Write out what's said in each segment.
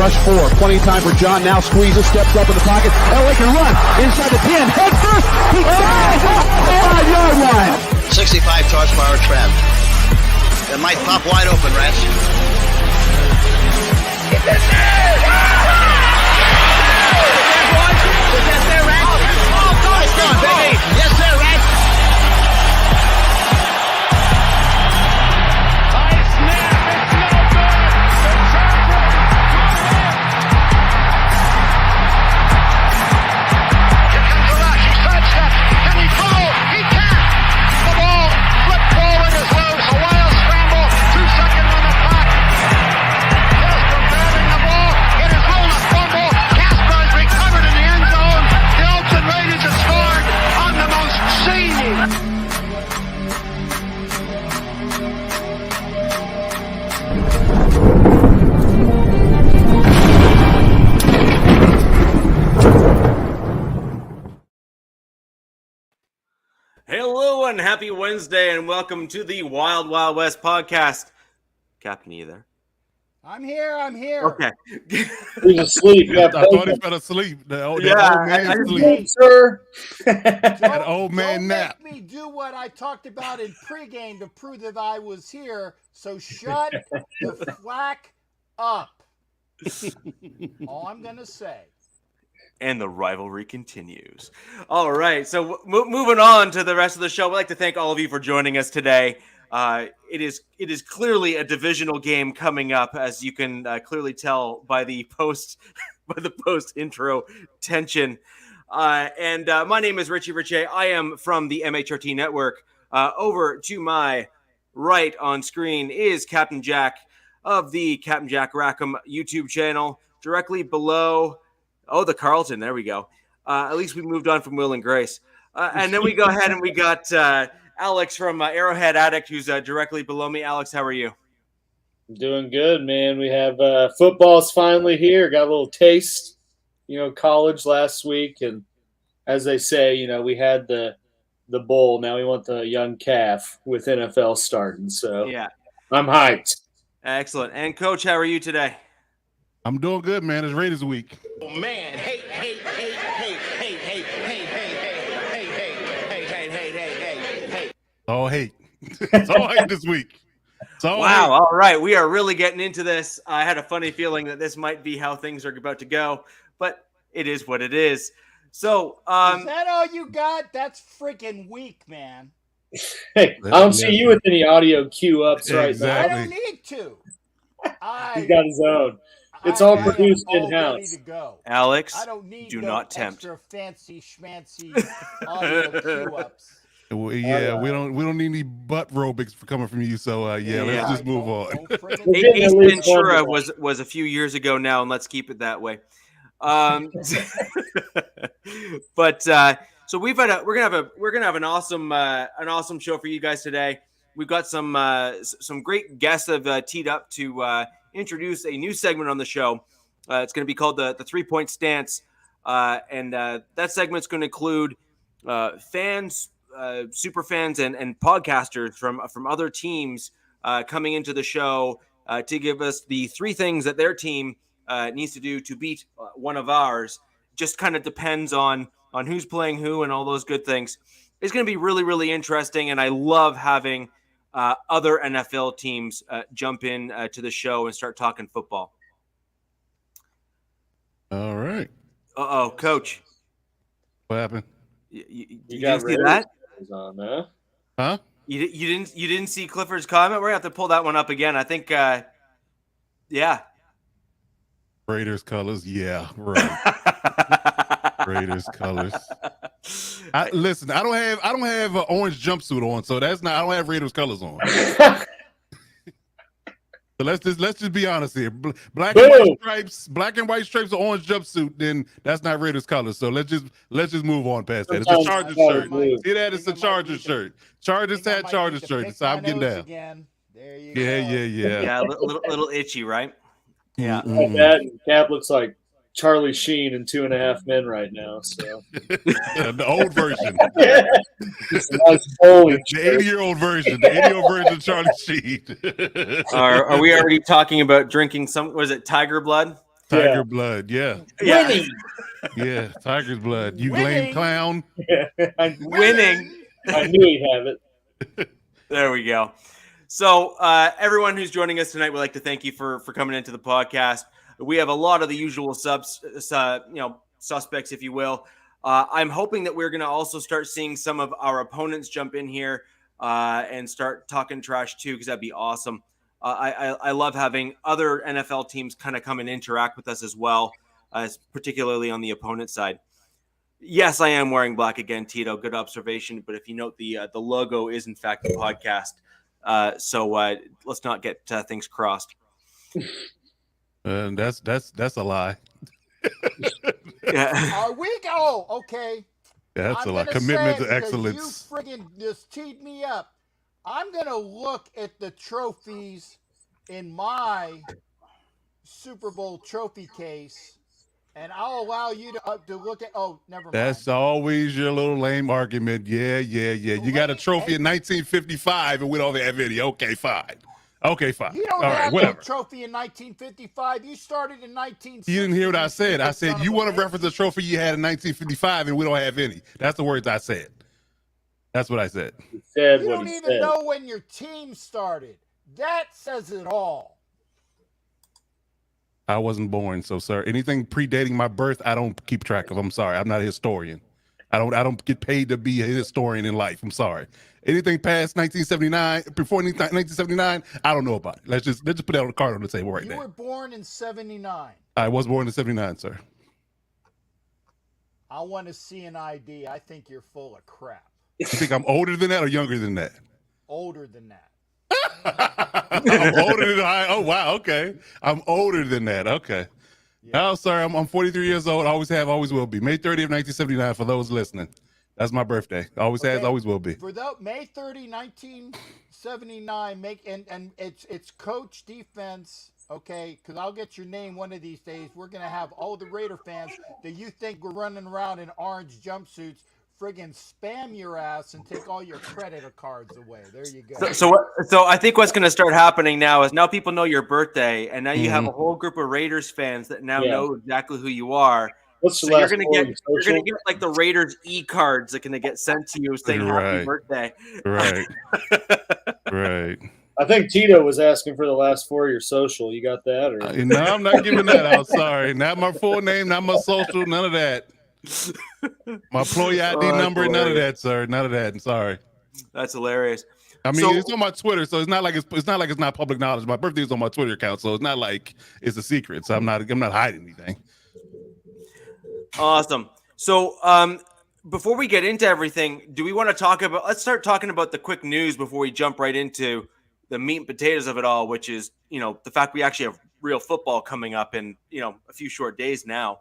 rush 4. Plenty of time for John. Now squeezes, steps up in the pocket. LA can run inside the 10. Head first. He dives off the 5-yard line. 65 horsepower trap. It might pop wide open, Rats. It's in there! Yes, sir, Rats. Nice going, baby. Yes, sir, Rats. High snap. It's no good. The Chargers. Here comes the rush. He sidesteps. Can he throw? He can't. The ball flipped forward as loose. A wild scramble. 2 seconds on the clock. Casper grabbing the ball. It is ruled a fumble. Casper is recovered in the end zone. The Oakland Raiders have scored on the most seedy. Hello and happy Wednesday and welcome to the Wild Wild West podcast. Captain, are you there? I'm here. Okay. He's asleep. I thought he fell asleep. That old man sleep. Sir. That old man nap. Don't make me do what I talked about in pregame to prove that I was here. So shut the flack up. All I'm going to say. And the rivalry continues. All right, so moving on to the rest of the show, we'd like to thank all of you for joining us today. It is clearly a divisional game coming up, as you can clearly tell by the post intro tension. And my name is Richie Riche. I am from the MHRT Network. Over to my right on screen is Captain Jack of the Captain Jack Rackham YouTube channel. Directly below, the Carlton. There we go. At least we moved on from Will and Grace. And then we go ahead and we got Alex from Arrowhead Addict, who's directly below me. Alex, how are you? I'm doing good, man. We have football's finally here. Got a little taste, college last week. And as they say, we had the bowl. Now we want the young calf with NFL starting. So yeah, I'm hyped. Excellent. And Coach, how are you today? I'm doing good, man. It's Raiders week. Oh, man. Hey. All hate. It's all hate this week. Wow. Hate. All right. We are really getting into this. I had a funny feeling that this might be how things are about to go, but it is what it is. So, is that all you got? That's freaking weak, man. Hey, I don't see you with any audio cue ups right now. I don't need to. He's got his own. It's all produced in-house. Alex, I don't need do not tempt. Extra fancy schmancy audio cue-ups. Yeah, we don't need any butt aerobics for coming from you. So let's just move on. Ace Ventura was a few years ago now, and let's keep it that way. But so we're gonna have an awesome show for you guys today. We've got some great guests that have teed up to introduce a new segment on the show. It's going to be called the 3-point stance, and that segment's going to include fans, super fans, and podcasters from other teams coming into the show to give us the 3 things that their team needs to do to beat one of ours. Just kind of depends on who's playing who and all those good things. It's going to be really, really interesting, and I love having other NFL teams jump in to the show and start talking football. All right. Coach. What happened? You didn't see that? On, huh? You didn't see Clifford's comment? We're gonna have to pull that one up again. I think. Yeah. Raiders colors. Yeah. Right. Raiders colors. Listen, I don't have an orange jumpsuit on, so I don't have Raiders colors on. So let's just be honest here. Black and white stripes, or orange jumpsuit, then that's not Raiders colors. So let's just move on past that. It's a Chargers shirt. See that? It's a Chargers shirt. Chargers hat, Chargers shirt. So I'm getting down. Again. There you go. Yeah, a little itchy, right? Yeah. Like that, and Cap looks like Charlie Sheen in 2.5 Men right now. So the old version. The 80-year-old version. The 80-year-old version of Charlie Sheen. Are we already talking about drinking some? Was it tiger blood? Tiger blood. Yeah. Winning. Yeah. Tiger's blood. You Winning. lame clown. Winning. I knew he'd have it. There we go. So everyone who's joining us tonight, we'd like to thank you for coming into the podcast. We have a lot of the usual suspects, if you will. I'm hoping that we're going to also start seeing some of our opponents jump in here and start talking trash too, because that'd be awesome. I love having other NFL teams kind of come and interact with us as well, particularly on the opponent side. Yes, I am wearing black again, Tito. Good observation. But if you note, the logo is in fact the podcast. So let's not get things crossed. That's a lie. Yeah. Are we? Oh, okay. That's I'm a lie. gonna Commitment say to it because excellence. You friggin' just teed me up. I'm gonna look at the trophies in my Super Bowl trophy case, and I'll allow you to look at. Oh, never mind. That's always your little lame argument. Yeah. You got a trophy in 1955, and we don't have any. Okay, fine. You don't All right, have whatever. no trophy in 1955. You started in 1960. You didn't hear what I said. I said you want to reference a trophy you had in 1955, and we don't have any. That's the words I said. That's what I said. He said You what don't he even said. know when your team started. That says it all. I wasn't born, so sir, anything predating my birth, I don't keep track of. I'm sorry. I'm not a historian. I don't get paid to be a historian in life. I'm sorry. Anything past 1979, before 1979, I don't know about it. Let's just put that on the card on the table right now. You were born in 79. I was born in 79, sir. I want to see an ID. I think you're full of crap. You think I'm older than that or younger than that? Older than that. I'm older than I. Oh wow, okay. I'm older than that. Okay. Yeah. No, sir. I'm 43 years old. Always have, always will be. May 30th, 1979. For those listening, that's my birthday. Always has, always will be. For that May 30, 1979. And it's coach defense. Okay, because I'll get your name one of these days. We're gonna have all the Raider fans that you think we're running around in orange jumpsuits. Friggin' spam your ass and take all your credit cards away. There you go. So I think what's going to start happening now is now people know your birthday, and now you have a whole group of Raiders fans that now know exactly who you are. What's the So last you're gonna get like the Raiders e-cards that are gonna get sent to you saying happy birthday. Right. Right. I think Tito was asking for the last 4 of your social. You got that? Or No, I'm not giving that out. Sorry. Not my full name, not my social, none of that. My employee ID number, none of that, sir. None of that. I'm sorry. That's hilarious. I mean, it's on my Twitter, so it's not like it's not public knowledge. My birthday is on my Twitter account, so it's not like it's a secret. So I'm not hiding anything. Awesome. So before we get into everything, do we want to talk about? Let's start talking about the quick news before we jump right into the meat and potatoes of it all, which is the fact we actually have real football coming up in a few short days now.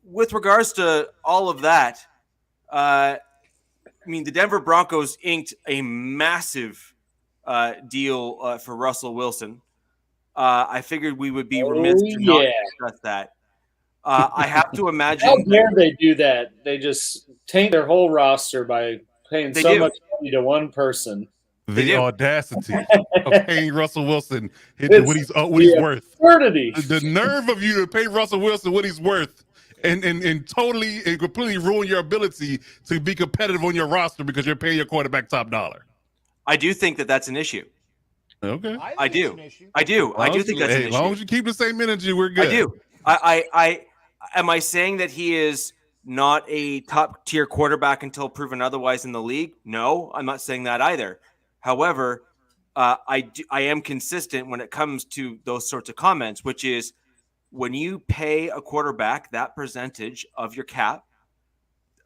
With regards to all of that, I mean, the Denver Broncos inked a massive deal for Russell Wilson. I figured we would be remiss to not discuss that. I have to imagine. How dare they do that? They just taint their whole roster by paying much money to one person. The audacity of paying Russell Wilson what he's worth. Absurdity. The nerve of you to pay Russell Wilson what he's worth. And totally and completely ruin your ability to be competitive on your roster because you're paying your quarterback top dollar. I do think that that's an issue. Okay, I do think that's an issue. As long as you keep the same energy, we're good. I do. I am I saying that he is not a top tier quarterback until proven otherwise in the league? No, I'm not saying that either. However, I am consistent when it comes to those sorts of comments, which is, when you pay a quarterback that percentage of your cap,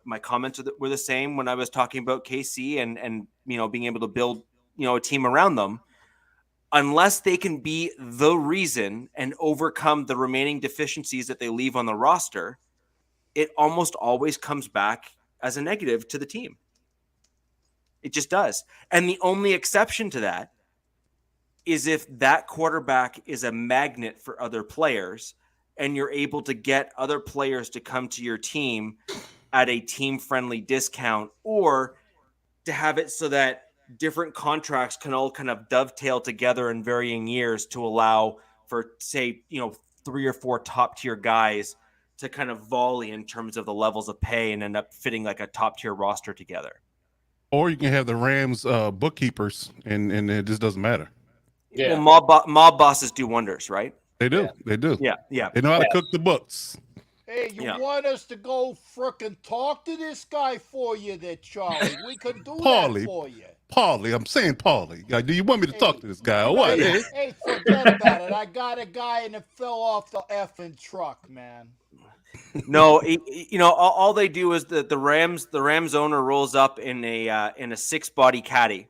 my comments were the same when I was talking about KC and being able to build a team around them. Unless they can be the reason and overcome the remaining deficiencies that they leave on the roster, it almost always comes back as a negative to the team. It just does. And the only exception to that is if that quarterback is a magnet for other players and you're able to get other players to come to your team at a team-friendly discount, or to have it so that different contracts can all kind of dovetail together in varying years to allow for, say, 3 or 4 top tier guys to kind of volley in terms of the levels of pay and end up fitting like a top tier roster together. Or you can have the Rams bookkeepers, and it just doesn't matter. Yeah. Well, mob bosses do wonders, right? They do. Yeah. They do. Yeah. They know how to cook the books. Hey, you want us to go frickin' talk to this guy for you there, Charlie? We could do that for you. Paulie, I'm saying Paulie. Do you want me to talk to this guy or what? Hey, forget about it. I got a guy and it fell off the effing truck, man. No, all they do is the Rams owner rolls up in a 6-body caddy.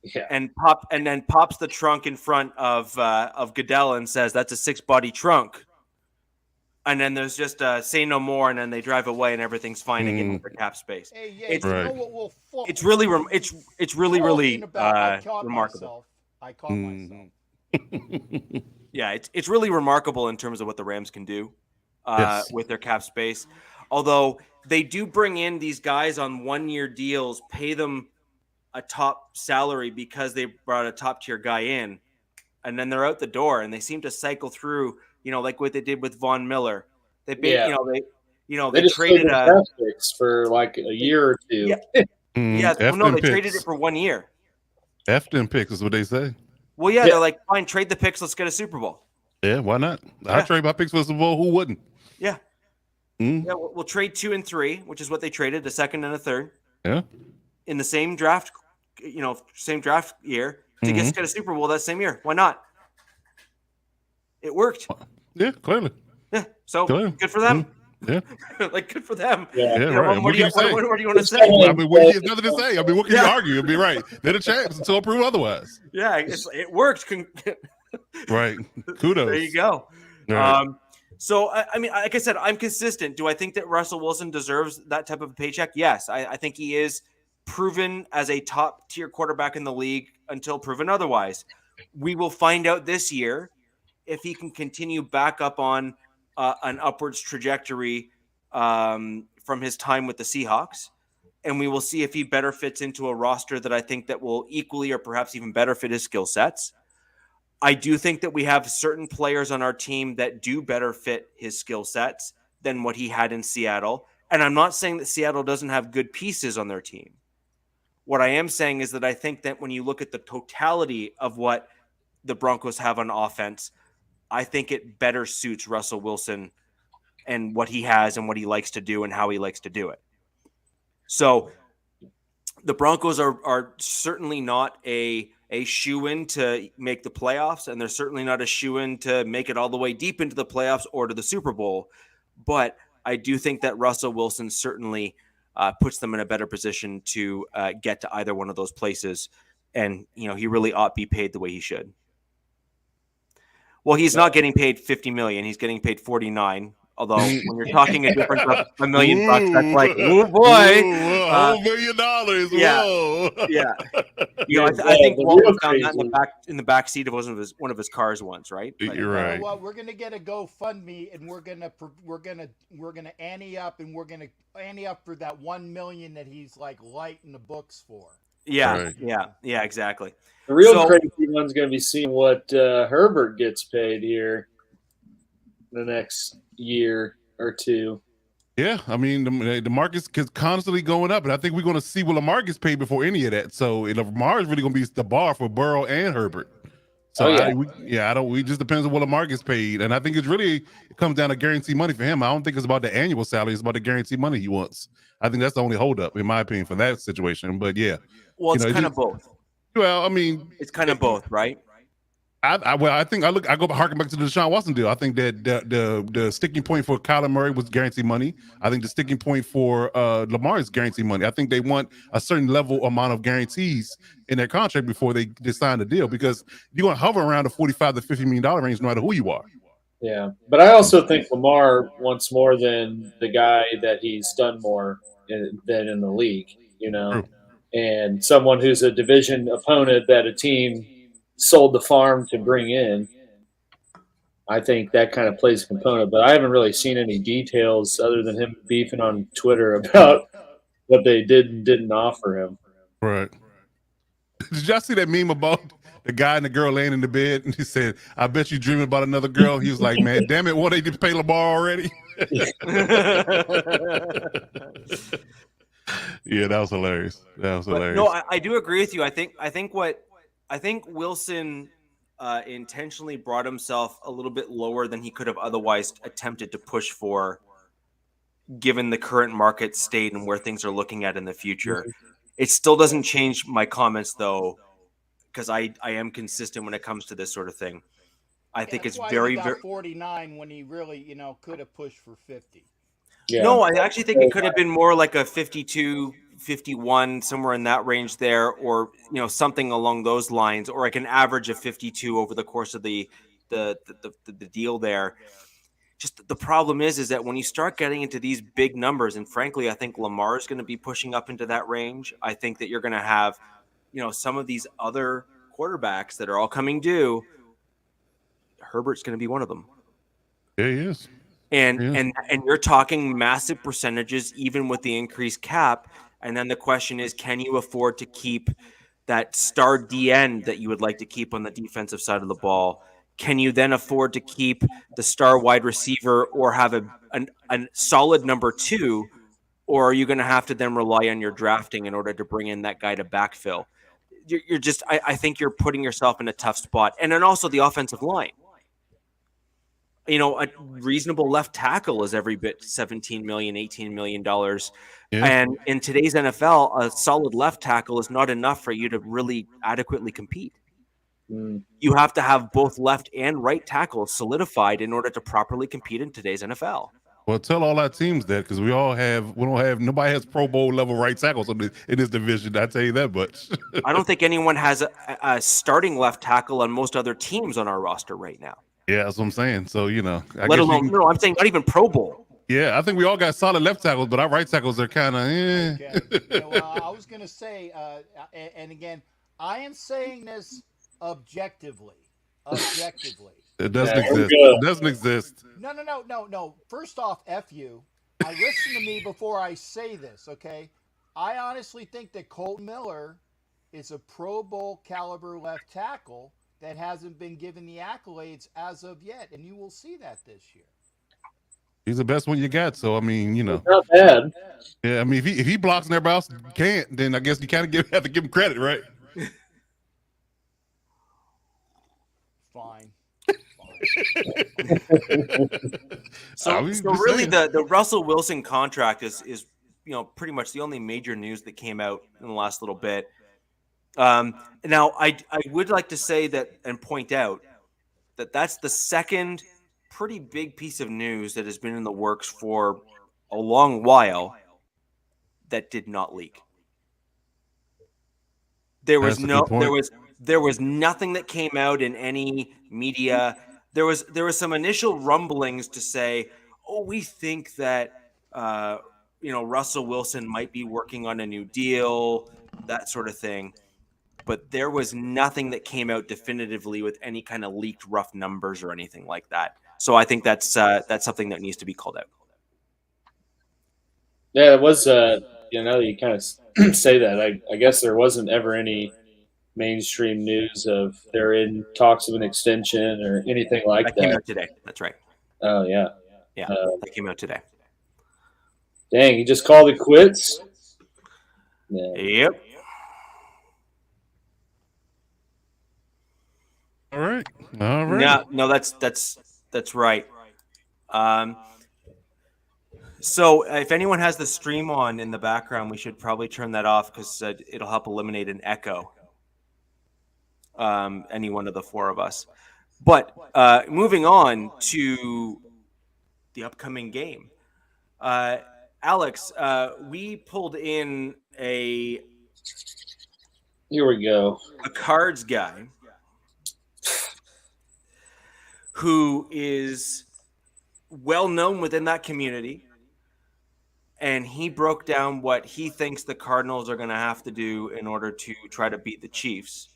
Yeah. And then pops the trunk in front of Goodell and says that's a 6-body trunk. And then there's just say no more, and then they drive away, and everything's fine again with their cap space. Hey, yeah, It's, you know what we'll it's really remarkable. Myself. I caught myself. Yeah, it's really remarkable in terms of what the Rams can do with their cap space. Although they do bring in these guys on 1-year deals, pay them a top salary because they brought a top tier guy in, and then they're out the door, and they seem to cycle through. Like what they did with Von Miller. They traded picks for like a year or two. They traded it for 1 year. F them picks is what they say. Well, they're like, fine, trade the picks. Let's get a Super Bowl. Yeah, why not? I trade my picks for a Super Bowl. Who wouldn't? Yeah. Yeah, we'll trade 2 and 3, which is what they traded, a second and a third. Yeah. In the same draft, same draft year to get a Super Bowl that same year. Why not? It worked. Yeah, clearly. Yeah, so good for them. Yeah, good for them. Yeah, right. What do you want to say? I mean, there's nothing to say. I mean, what can you argue? It'd be right. They're the champs until proven otherwise. Yeah, it worked. Right. Kudos. There you go. Right. So, I mean, like I said, I'm consistent. Do I think that Russell Wilson deserves that type of a paycheck? Yes. I think he is proven as a top-tier quarterback in the league until proven otherwise. We will find out this year if he can continue back up on an upwards trajectory from his time with the Seahawks. And we will see if he better fits into a roster that I think that will equally or perhaps even better fit his skill sets. I do think that we have certain players on our team that do better fit his skill sets than what he had in Seattle. And I'm not saying that Seattle doesn't have good pieces on their team. What I am saying is that I think that when you look at the totality of what the Broncos have on offense, I think it better suits Russell Wilson and what he has and what he likes to do and how he likes to do it. So the Broncos are certainly not a shoo-in to make the playoffs, and they're certainly not a shoo-in to make it all the way deep into the playoffs or to the Super Bowl. But I do think that Russell Wilson certainly puts them in a better position to get to either one of those places. And, he really ought to be paid the way he should. Well, he's not getting paid $50 million. He's getting paid $49. Although when you're talking a difference of $1 million, that's like, oh boy, $1 million. Yeah, Whoa. Yeah. I think Walton found that in the back seat of one of his cars once, right? You're right. Well, we're gonna get a GoFundMe, and we're gonna ante up, and we're gonna ante up for that $1 million that he's like light in the books for. Yeah, right. yeah, exactly. The real crazy one's going to be seeing what Herbert gets paid here the next year or two. Yeah, I mean, the market's constantly going up, and I think we're going to see what Lamar gets paid before any of that. So Lamar is really going to be the bar for Burrow and Herbert. So we just depends on what Lamar gets paid, and I think it comes down to guaranteed money for him. I don't think it's about the annual salary; it's about the guaranteed money he wants. I think that's the only holdup, in my opinion, for that situation. But yeah, well, it's kind of both. Well, I mean, it's kind of both, right? I go harking back to the Deshaun Watson deal. I think that the sticking point for Kyler Murray was guaranteed money. I think the sticking point for Lamar is guaranteed money. I think they want a certain level amount of guarantees in their contract before they sign the deal, because you're going to hover around the $45 to $50 million range no matter who you are. Yeah, but I also think Lamar wants more than the guy that he's done more than in the league, True. And someone who's a division opponent that a team sold the farm to bring in. I think that kind of plays a component, but I haven't really seen any details other than him beefing on Twitter about what they did and didn't offer him. Right. Did y'all see that meme about the guy and the girl laying in the bed, and he said, "I bet you dreaming about another girl." He was like, "Man, damn it, won't they just pay Lamar already?" Yeah, that was hilarious. But no, I do agree with you. I think Wilson intentionally brought himself a little bit lower than he could have otherwise attempted to push for, given the current market state and where things are looking at in the future. It still doesn't change my comments, though, because I am consistent when it comes to this sort of thing. I think it's very, he got 49 when he really, could have pushed for 50. Yeah. No, I actually think it could have been more like a 52, 51, somewhere in that range there, or something along those lines, or like an average of 52 over the course of the deal there. Just the problem is that when you start getting into these big numbers, and frankly, I think Lamar is going to be pushing up into that range. I think that you're going to have, some of these other quarterbacks that are all coming due. Herbert's going to be one of them. Yeah, he is. And you're talking massive percentages, even with the increased cap. And then the question is, can you afford to keep that star DN that you would like to keep on the defensive side of the ball? Can you then afford to keep the star wide receiver or have a solid number 2? Or are you going to have to then rely on your drafting in order to bring in that guy to backfill? You're just, I think you're putting yourself in a tough spot. And then also the offensive line. A reasonable left tackle is every bit $17 million, $18 million. Yeah. And in today's NFL, a solid left tackle is not enough for you to really adequately compete. You have to have both left and right tackles solidified in order to properly compete in today's NFL. Well, tell all our teams that, because nobody has Pro Bowl level right tackles in this division. I tell you that much. I don't think anyone has a starting left tackle on most other teams on our roster right now. Yeah, that's what I'm saying. So, let alone, I'm saying not even Pro Bowl. Yeah, I think we all got solid left tackles, but our right tackles are kind of, Okay. I was going to say, and again, I am saying this objectively. It doesn't exist. It doesn't exist. No. First off, F you. Listen to me before I say this, okay? I honestly think that Colton Miller is a Pro Bowl caliber left tackle that hasn't been given the accolades as of yet, and you will see that this year. He's the best one you got, so I mean, not bad. Yeah, I mean, if he blocks and everybody else can't, then I guess you kind of have to give him credit, right? Fine. So really, the Russell Wilson contract is pretty much the only major news that came out in the last little bit. Now, I would like to say that and point out that that's the second pretty big piece of news that has been in the works for a long while that did not leak. There was nothing that came out in any media. There was some initial rumblings to say, "Oh, we think that Russell Wilson might be working on a new deal," that sort of thing. But there was nothing that came out definitively with any kind of leaked rough numbers or anything like that. So I think that's something that needs to be called out. Yeah, it was. You kind of say that. I guess there wasn't ever any mainstream news of they're in talks of an extension or anything like that. That came out today. That's right. Oh yeah. Yeah, that came out today. Dang, he just called it quits. Yeah. Yep. All right. No, that's right. So if anyone has the stream on in the background, we should probably turn that off because it'll help eliminate an echo. Any one of the four of us. But moving on to the upcoming game. Alex, we pulled in here we go. A cards guy who is well known within that community. And he broke down what he thinks the Cardinals are going to have to do in order to try to beat the Chiefs.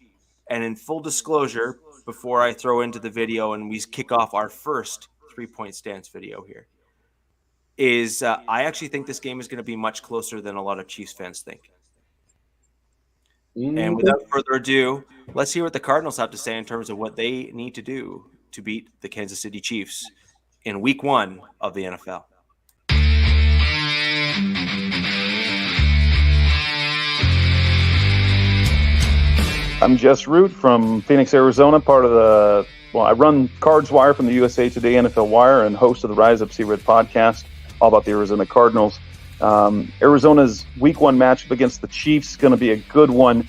And in full disclosure, before I throw into the video and we kick off our first 3-point stance video here, I actually think this game is going to be much closer than a lot of Chiefs fans think. And without further ado, let's hear what the Cardinals have to say in terms of what they need to do to beat the Kansas City Chiefs in Week 1 of the NFL. I'm Jess Root from Phoenix, Arizona, I run Cards Wire from the USA Today NFL Wire and host of the Rise Up Sea Red podcast, all about the Arizona Cardinals. Arizona's Week 1 matchup against the Chiefs is going to be a good one.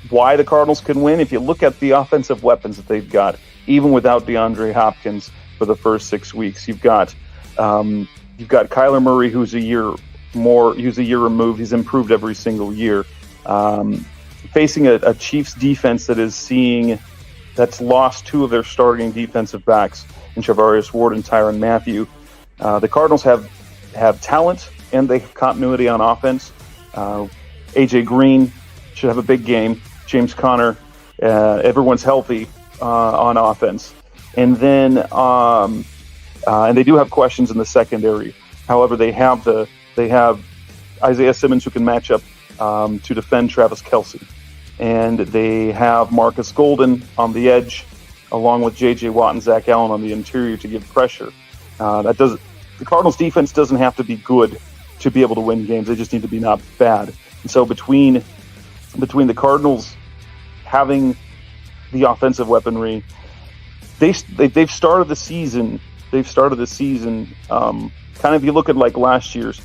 Why the Cardinals can win? If you look at the offensive weapons that they've got, even without DeAndre Hopkins for the first 6 weeks, you've got Kyler Murray, who's a year removed. He's improved every single year. Facing a Chiefs defense that's lost 2 of their starting defensive backs in Charvarius Ward and Tyrann Mathieu. The Cardinals have talent and they have continuity on offense. AJ Green should have a big game. James Conner, everyone's healthy on offense, and then and they do have questions in the secondary. However, they have Isaiah Simmons who can match up to defend Travis Kelce. And they have Marcus Golden on the edge, along with J.J. Watt and Zach Allen on the interior to give pressure. The Cardinals' defense doesn't have to be good to be able to win games. They just need to be not bad. And so between the Cardinals having the offensive weaponry, they've started the season. Kind of, if you look at like last year's.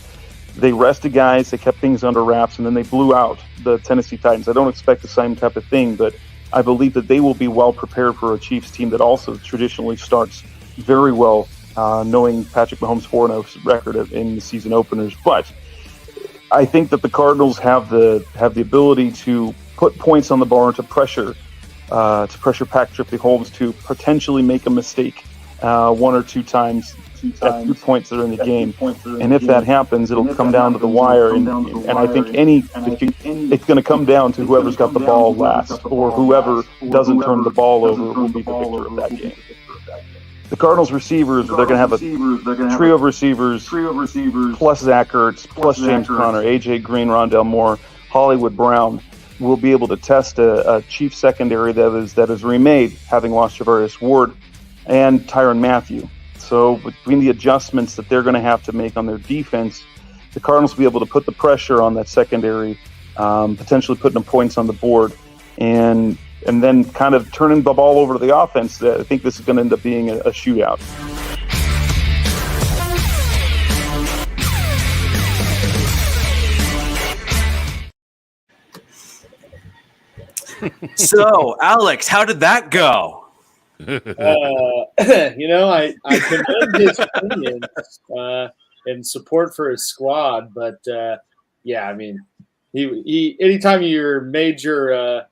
They rested guys, they kept things under wraps, and then they blew out the Tennessee Titans. I don't expect the same type of thing, but I believe that they will be well prepared for a Chiefs team that also traditionally starts very well, knowing Patrick Mahomes' 4-0 record in the season openers. But I think that the Cardinals have the ability to put points on the board, to pressure Patrick Mahomes to potentially make a mistake 1 or 2 times. At 2 points that are in the game, and if that happens, it'll come down to the wire. And I think it's going to come down to whoever's got the ball last, or whoever doesn't turn the ball over will be the victor of that game. The Cardinals receivers, they're going to have a trio of receivers, plus Zach Ertz, plus James Conner, AJ Green, Rondale Moore, Hollywood Brown, will be able to test a Chiefs secondary that is remade, having lost Charvarius Ward and Tyrann Mathieu. So between the adjustments that they're going to have to make on their defense, the Cardinals will be able to put the pressure on that secondary, potentially putting the points on the board, and then kind of turning the ball over to the offense. I think this is going to end up being a shootout. So, Alex, how did that go? I commend his opinions and support for his squad, but he anytime you're major,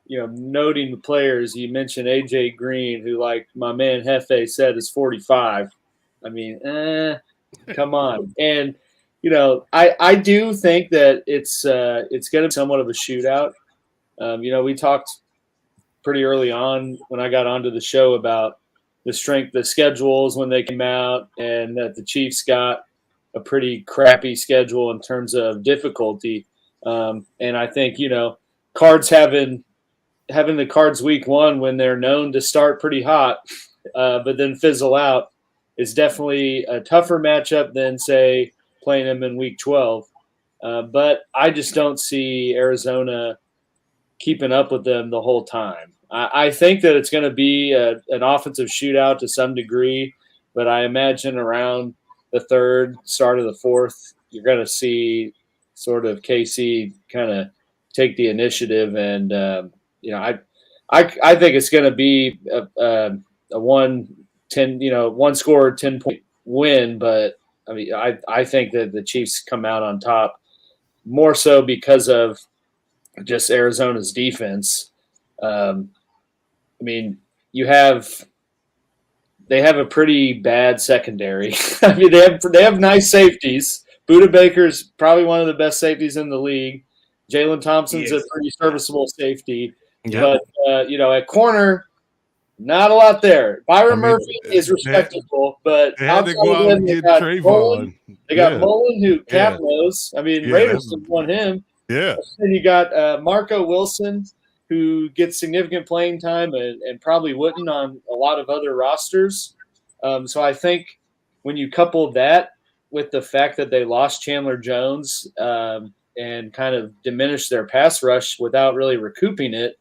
noting the players, you mention AJ Green, who, like my man Hefe said, is 45. I mean, come on. And I do think that it's going to be somewhat of a shootout. We talked pretty early on when I got onto the show about the strength, the schedules when they came out, and that the Chiefs got a pretty crappy schedule in terms of difficulty. And I think, Cards having the Cards Week 1 when they're known to start pretty hot, but then fizzle out, is definitely a tougher matchup than, say, playing them in Week 12. But I just don't see Arizona keeping up with them the whole time. I think that it's going to be an offensive shootout to some degree, but I imagine around the third, start of the fourth, you're going to see sort of KC kind of take the initiative. And, I think it's going to be a 1-score, 10-point win. But, I mean, I think that the Chiefs come out on top more so because of just Arizona's defense. They have a pretty bad secondary. I mean, they have nice safeties. Budda Baker's probably one of the best safeties in the league. Jalen Thompson's a pretty serviceable safety. Yeah. But, at corner, not a lot there. Byron Murphy is respectable, but they had to go out and get Trayvon. They got Mullen, who cap knows. I mean, Raiders didn't want him. Yeah. And you got Marco Wilson, who gets significant playing time and probably wouldn't on a lot of other rosters. So I think when you couple that with the fact that they lost Chandler Jones and kind of diminished their pass rush without really recouping it,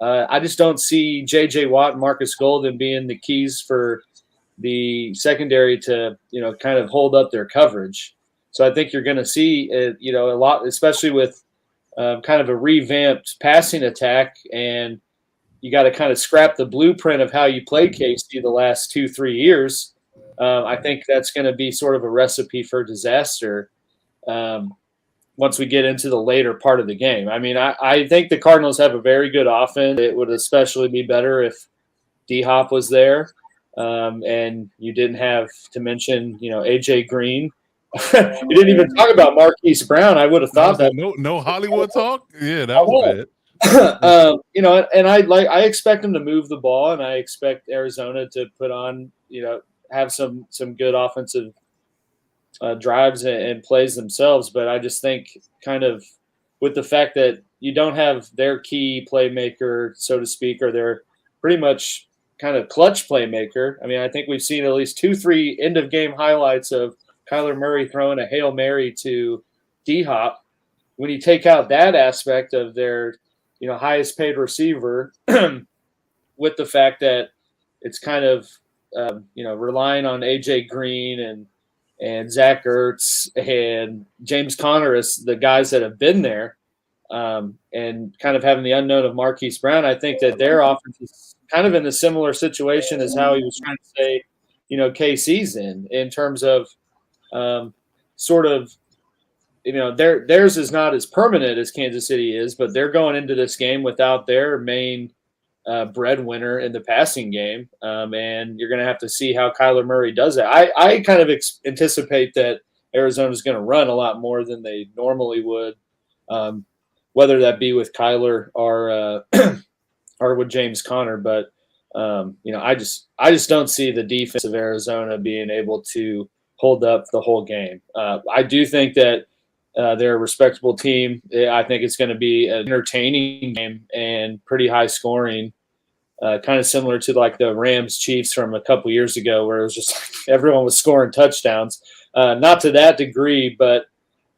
I just don't see J.J. Watt and Marcus Golden being the keys for the secondary to, kind of hold up their coverage. So I think you're going to see, a lot, especially with kind of a revamped passing attack, and you got to kind of scrap the blueprint of how you played KC the last 2-3 years. I think that's going to be sort of a recipe for disaster once we get into the later part of the game. I mean, I think the Cardinals have a very good offense. It would especially be better if D-Hop was there, and you didn't have to mention, A.J. Green. You didn't even talk about Marquise Brown. I would have thought that. No Hollywood talk? Yeah, that was bad. And I expect them to move the ball, and I expect Arizona to put on, have some good offensive drives and plays themselves. But I just think kind of with the fact that you don't have their key playmaker, so to speak, or their pretty much kind of clutch playmaker. I mean, I think we've seen at least 2-3 end of game highlights of Kyler Murray throwing a Hail Mary to D-Hop. When you take out that aspect of their, highest paid receiver with the fact that it's kind of, relying on A.J. Green and Zach Ertz and James Conner as the guys that have been there, and kind of having the unknown of Marquise Brown, I think that their offense is kind of in a similar situation as how he was trying to say, KC's in terms of sort of, theirs is not as permanent as Kansas City is, but they're going into this game without their main breadwinner in the passing game. And you're going to have to see how Kyler Murray does it. I kind of anticipate that Arizona is going to run a lot more than they normally would, whether that be with Kyler or or with James Conner. But, I just don't see the defense of Arizona being able to hold up the whole game. I do think that they're a respectable team. I think it's going to be an entertaining game and pretty high scoring, kind of similar to like the Rams Chiefs from a couple years ago, where it was just everyone was scoring touchdowns. Not to that degree, but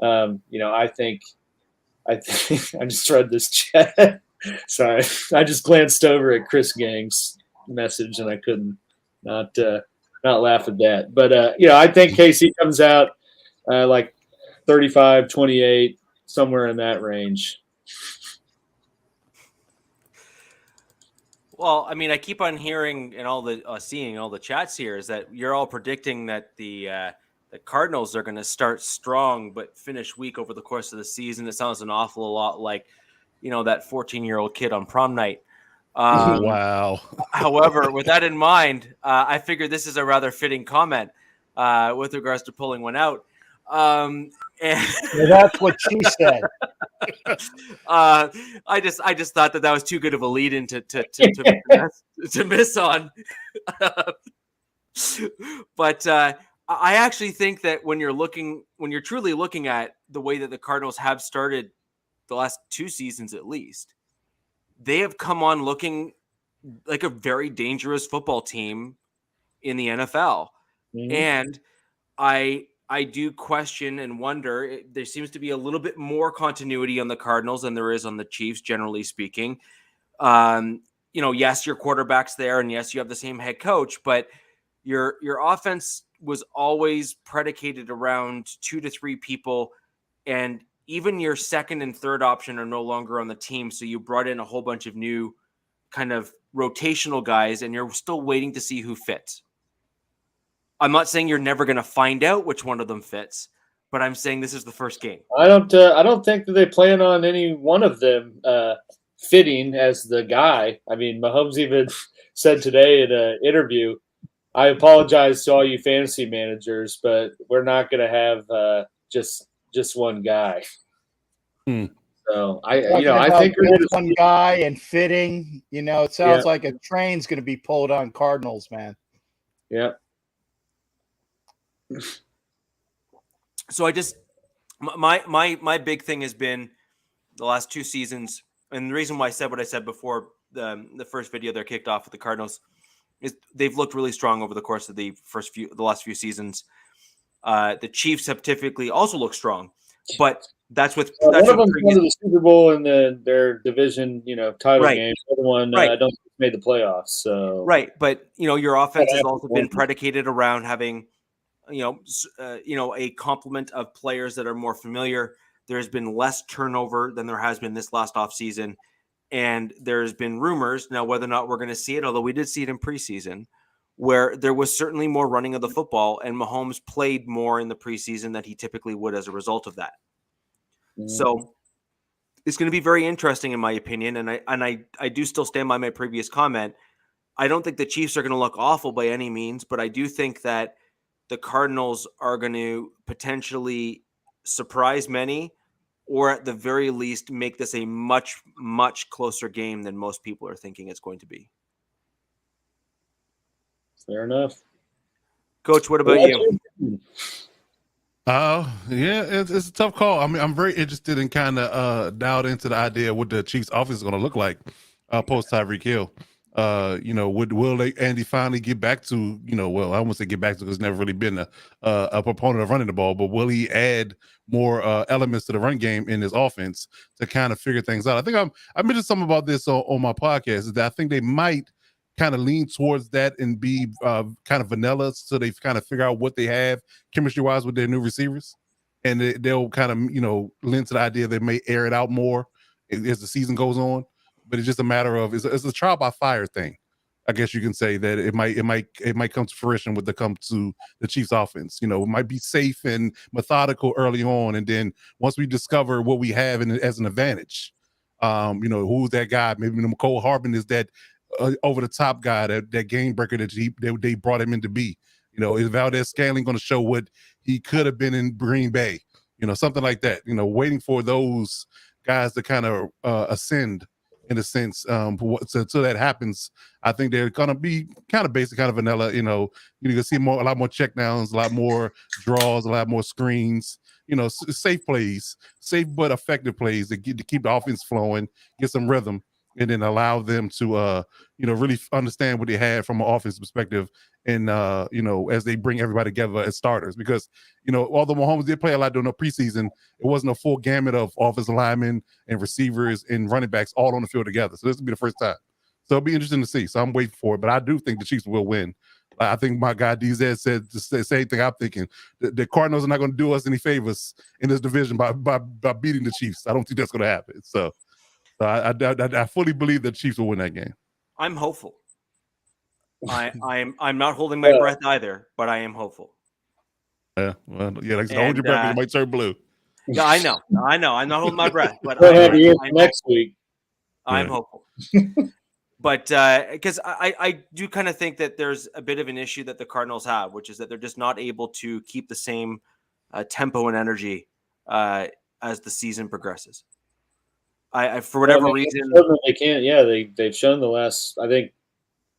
I think I just read this chat. Sorry, I just glanced over at Chris Gang's message and I couldn't not laugh at that. But I think KC comes out like 35-28, somewhere in that range. Well, I mean, I keep on hearing and all the seeing all the chats here is that you're all predicting that the Cardinals are going to start strong but finish weak over the course of the season. It sounds an awful lot like, that 14-year-old kid on prom night. Wow. However, with that in mind, I figure this is a rather fitting comment with regards to pulling one out. And well, that's what she said. I just thought that was too good of a lead in to miss on. But I actually think that when you're truly looking at the way that the Cardinals have started the last 2 seasons at least, they have come on looking like a very dangerous football team in the NFL. Mm-hmm. And I do question and wonder, there seems to be a little bit more continuity on the Cardinals than there is on the Chiefs, generally speaking. Yes, your quarterback's there, and yes, you have the same head coach, but your offense was always predicated around 2 to 3 people, and even your second and third option are no longer on the team. So you brought in a whole bunch of new kind of rotational guys, and you're still waiting to see who fits. I'm not saying you're never going to find out which one of them fits, but I'm saying this is the first game. I don't think that they plan on any one of them fitting as the guy. I mean, Mahomes even said today in an interview, I apologize to all you fantasy managers, but we're not going to have just one guy. So I think one guy and fitting. It sounds like a train's going to be pulled on Cardinals, man. Yeah. So I just my big thing has been the last 2 seasons, and the reason why I said what I said before the first video they're kicked off with the Cardinals is they've looked really strong over the course of the last few seasons. The Chiefs have typically also looked strong, but that's with one of them won the Super Bowl in their division, title game. The other one, I don't think made the playoffs. So but your offense has also been predicated around having, a complement of players that are more familiar. There's been less turnover than there has been this last offseason. And there's been rumors now, whether or not we're going to see it, although we did see it in preseason, where there was certainly more running of the football, and Mahomes played more in the preseason than he typically would as a result of that. So it's going to be very interesting, in my opinion. And I do still stand by my previous comment. I don't think the Chiefs are going to look awful by any means, but I do think that the Cardinals are going to potentially surprise many, or at the very least make this a much, much closer game than most people are thinking it's going to be. Fair enough. Coach, what about you? Yeah, it's a tough call. I mean, I'm very interested in kind of dialed into the idea of what the Chiefs offense is going to look like post Tyreek Hill. Will Andy finally get back to, well, I won't say get back to, because he's never really been a proponent of running the ball, but will he add more elements to the run game in his offense to kind of figure things out? I think I mentioned something about this on my podcast, is that I think they might kind of lean towards that and be kind of vanilla, so they kind of figure out what they have chemistry wise with their new receivers, and they'll kind of lend to the idea they may air it out more as the season goes on. But it's just a matter of it's a trial by fire thing. I guess you can say that it might come to fruition when it comes to the Chiefs offense. It might be safe and methodical early on, and then once we discover what we have as an advantage, who's that guy? Maybe McCole Harbin is that over the top guy, that game breaker that they brought him in to be. Is Valdez-Scantling going to show what he could have been in Green Bay? Something like that. Waiting for those guys to kind of ascend, in a sense, so that happens. I think they're gonna be kind of basic, kind of vanilla. You're gonna see a lot more checkdowns, a lot more draws, a lot more screens. Safe plays, safe but effective plays to keep the offense flowing, get some rhythm, and then allow them to really understand what they had from an offense perspective, and as they bring everybody together as starters. Because although Mahomes did play a lot during the preseason, it wasn't a full gamut of offensive linemen and receivers and running backs all on the field together. So this will be the first time. So it'll be interesting to see. So I'm waiting for it, but I do think the Chiefs will win. I think my guy DZ said the same thing I'm thinking. The Cardinals are not going to do us any favors in this division by beating the Chiefs. I don't think that's going to happen. So I fully believe the Chiefs will win that game. I'm hopeful. I'm not holding my breath either, but I am hopeful. Yeah, well, yeah, like hold your breath, it might turn blue. Yeah, I know. I'm not holding my breath, but next week. I'm hopeful. But because I do kind of think that there's a bit of an issue that the Cardinals have, which is that they're just not able to keep the same tempo and energy as the season progresses. I for whatever reason they can't. Yeah, they've shown the last, I think,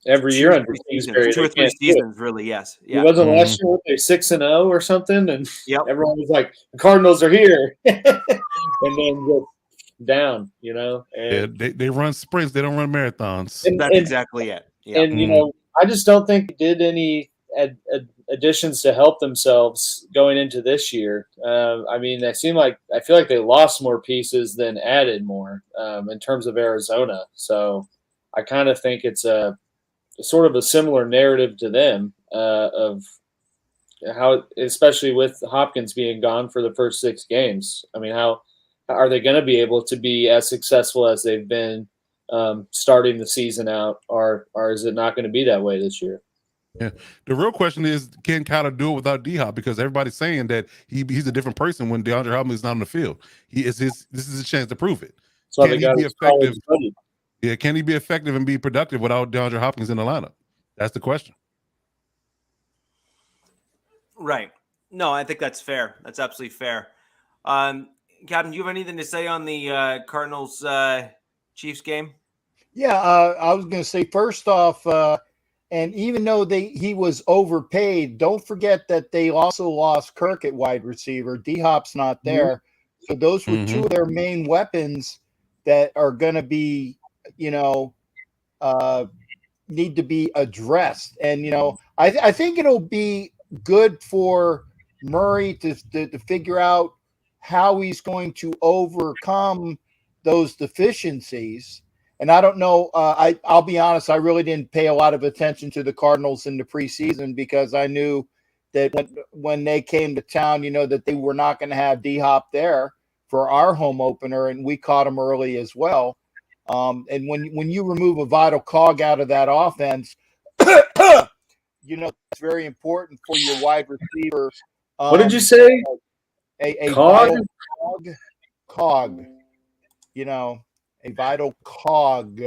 every year under 2 or 3 seasons, really. Yes, yeah. It wasn't last year they're 6-0 or something, and everyone was like, "The Cardinals are here," and then just down, And they run sprints, they don't run marathons. That's exactly it. Yeah. And I just don't think they did any additions to help themselves going into this year. I feel like they lost more pieces than added more in terms of Arizona. So I kind of think it's a sort of a similar narrative to them of how, especially with Hopkins being gone for the first 6 games. How are they going to be able to be as successful as they've been starting the season out, or is it not going to be that way this year? Yeah, the real question is, can Kyler do it without D-Hop? Because everybody's saying that he's a different person when DeAndre Hopkins is not on the field. This is a chance to prove it. So can he be effective? Yeah, can he be effective and be productive without DeAndre Hopkins in the lineup? That's the question. Right. No, I think that's fair. That's absolutely fair. Captain, do you have anything to say on the Cardinals Chiefs game? Yeah, I was going to say, first off, and even though he was overpaid, don't forget that they also lost Kirk at wide receiver. D-Hop's not there. So those were two of their main weapons that are going to be, need to be addressed. And, I think it'll be good for Murray to figure out how he's going to overcome those deficiencies. And I don't know. I'll be honest. I really didn't pay a lot of attention to the Cardinals in the preseason because I knew that when they came to town, that they were not going to have D-Hop there for our home opener, and we caught them early as well. And when you remove a vital cog out of that offense, it's very important for your wide receiver. What did you say? A cog? vital cog. A vital cog.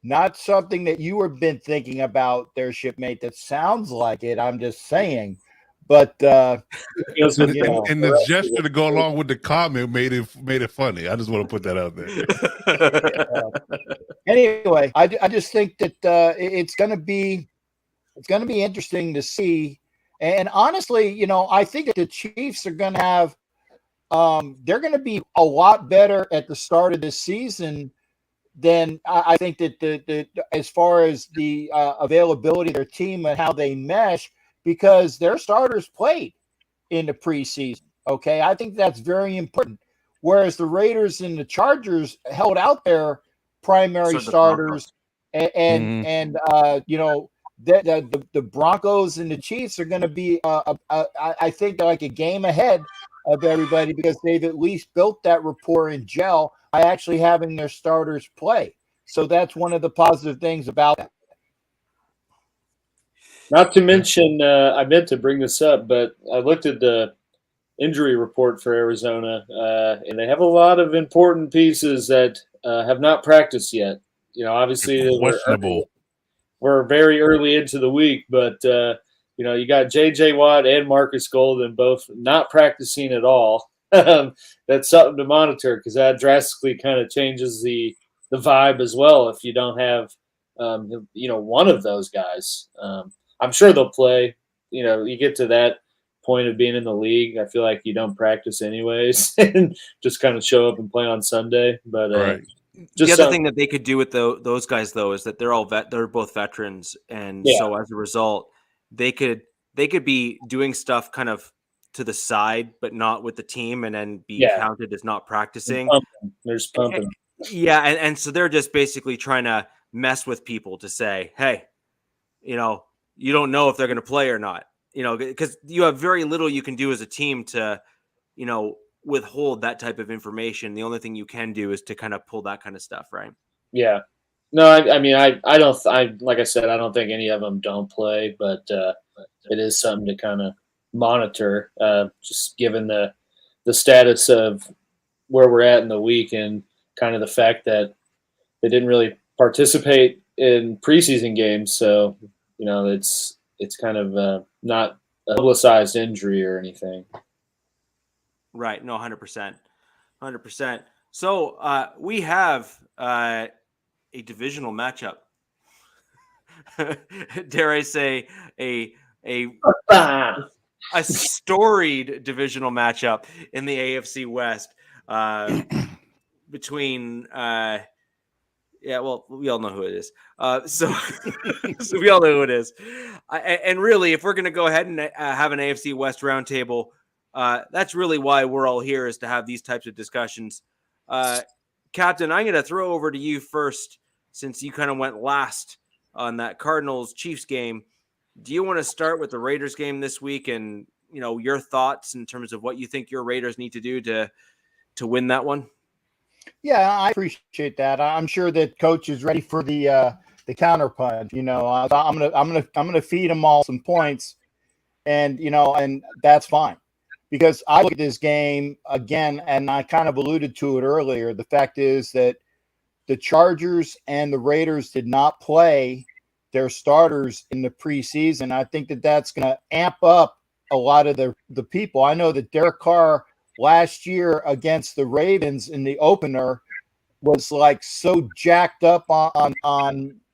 Not something that you have been thinking about there, shipmate. That sounds like it. I'm just saying. But and the gesture to go along with the comment made it funny. I just want to put that out there. Anyway, I just think that it's going to be interesting to see. And honestly, I think that the Chiefs are going to have they're going to be a lot better at the start of this season than I think that as far as the availability of their team and how they mesh, because their starters played in the preseason. Okay, I think that's very important. Whereas the Raiders and the Chargers held out their primary starters, and the Broncos and the Chiefs are going to be, I think, like a game ahead of everybody because they've at least built that rapport and gel by actually having their starters play. So that's one of the positive things about that. Not to mention, I meant to bring this up, but I looked at the injury report for Arizona, and they have a lot of important pieces that have not practiced yet. Obviously, we're very early into the week, but you got J.J. Watt and Marcus Golden both not practicing at all. That's something to monitor because that drastically kind of changes the vibe as well if you don't have one of those guys. I'm sure they'll play. You get to that point of being in the league, I feel like you don't practice anyways and just kind of show up and play on Sunday. But the other thing that they could do with those guys, though, is that they're both veterans, and so as a result, they could be doing stuff kind of to the side, but not with the team, and then be counted as not practicing. There's pumping. And so they're just basically trying to mess with people to say, hey, you don't know if they're going to play or not, because you have very little you can do as a team to, withhold that type of information. The only thing you can do is to kind of pull that kind of stuff, right? Yeah. No, I mean, I don't, like I said, I don't think any of them don't play, but it is something to kind of monitor, just given the status of where we're at in the week and kind of the fact that they didn't really participate in preseason games. So, it's kind of not a publicized injury or anything. Right. No, 100%. 100%. So we have a divisional matchup. Dare I say a storied divisional matchup in the AFC West between we all know who it is. So we all know who it is. And really, if we're going to go ahead and have an AFC West roundtable, that's really why we're all here, is to have these types of discussions. Captain, I'm going to throw over to you first, since you kind of went last on that Cardinals-Chiefs game. Do you want to start with the Raiders game this week and, your thoughts in terms of what you think your Raiders need to do to win that one? Yeah, I appreciate that. I'm sure that coach is ready for the counterpunch. I'm gonna feed them all some points, and that's fine, because I look at this game again, and I kind of alluded to it earlier. The fact is that the Chargers and the Raiders did not play their starters in the preseason. I think that that's going to amp up a lot of the people. I know that Derek Carr last year against the Ravens in the opener was like so jacked up on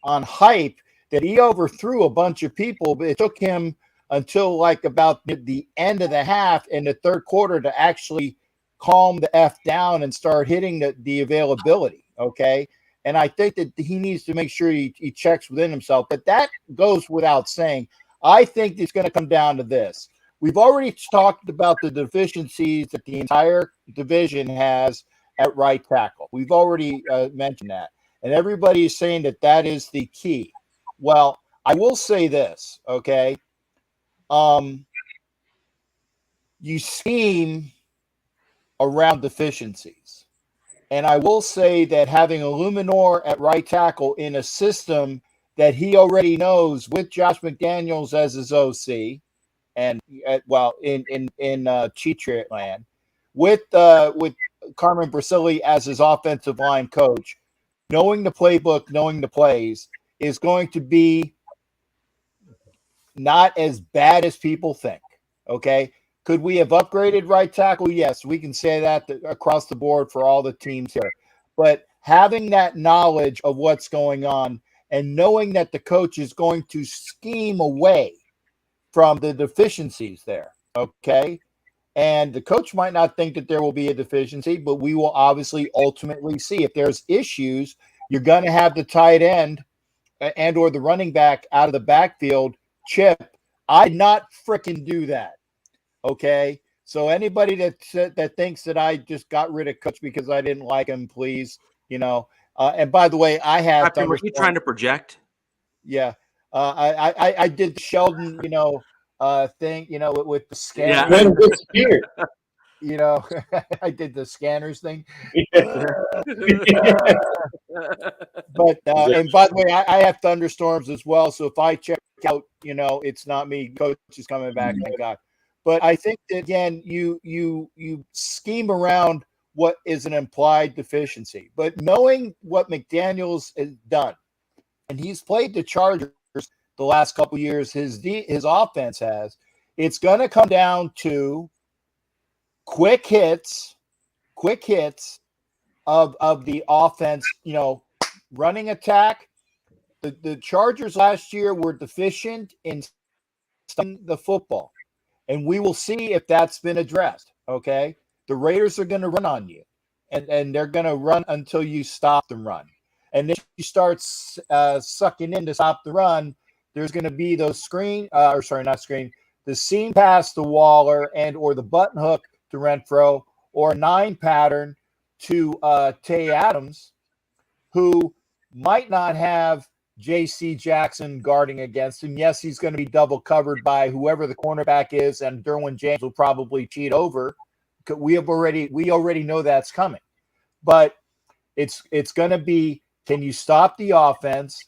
hype that he overthrew a bunch of people, but it took him until like about the end of the half in the third quarter to actually calm the F down and start hitting the availability, okay? And I think that he needs to make sure he checks within himself. But that goes without saying. I think it's going to come down to this. We've already talked about the deficiencies that the entire division has at right tackle. We've already mentioned that. And everybody is saying that that is the key. Well, I will say this, okay? You scheme around deficiencies. And I will say that having Illuminor at right tackle in a system that he already knows with Josh McDaniels as his OC, and in Cheat land, with Carmen Brasili as his offensive line coach, knowing the playbook, knowing the plays, is going to be not as bad as people think. Okay. Could we have upgraded right tackle? Yes, we can say that across the board for all the teams here. But having that knowledge of what's going on and knowing that the coach is going to scheme away from the deficiencies there, okay? And the coach might not think that there will be a deficiency, but we will obviously ultimately see. If there's issues, you're going to have the tight end and or the running back out of the backfield chip. I'd not freaking do that. Okay, so anybody that thinks that I just got rid of Coach because I didn't like him, please, and by the way, I have. Were you trying to project? Yeah, I did the Sheldon, thing, with the scanner. Yeah. I did the scanners thing. Yeah. But and by the way, I have thunderstorms as well. So if I check out, it's not me. Coach is coming back. Thank God. But I think that, again, you scheme around what is an implied deficiency. But knowing what McDaniels has done, and he's played the Chargers the last couple of years, his offense has, it's going to come down to quick hits of the offense, running attack. The Chargers last year were deficient in the football. And we will see if that's been addressed, okay? The Raiders are going to run on you, and they're going to run until you stop the run. And if you start sucking in to stop the run, there's going to be those the seam pass to Waller and or the button hook to Renfro, or a 9 pattern to Tay Adams, who might not have J.C. Jackson guarding against him. Yes, he's going to be double covered by whoever the cornerback is, and Derwin James will probably cheat over. We already know that's coming. But it's going to be, can you stop the offense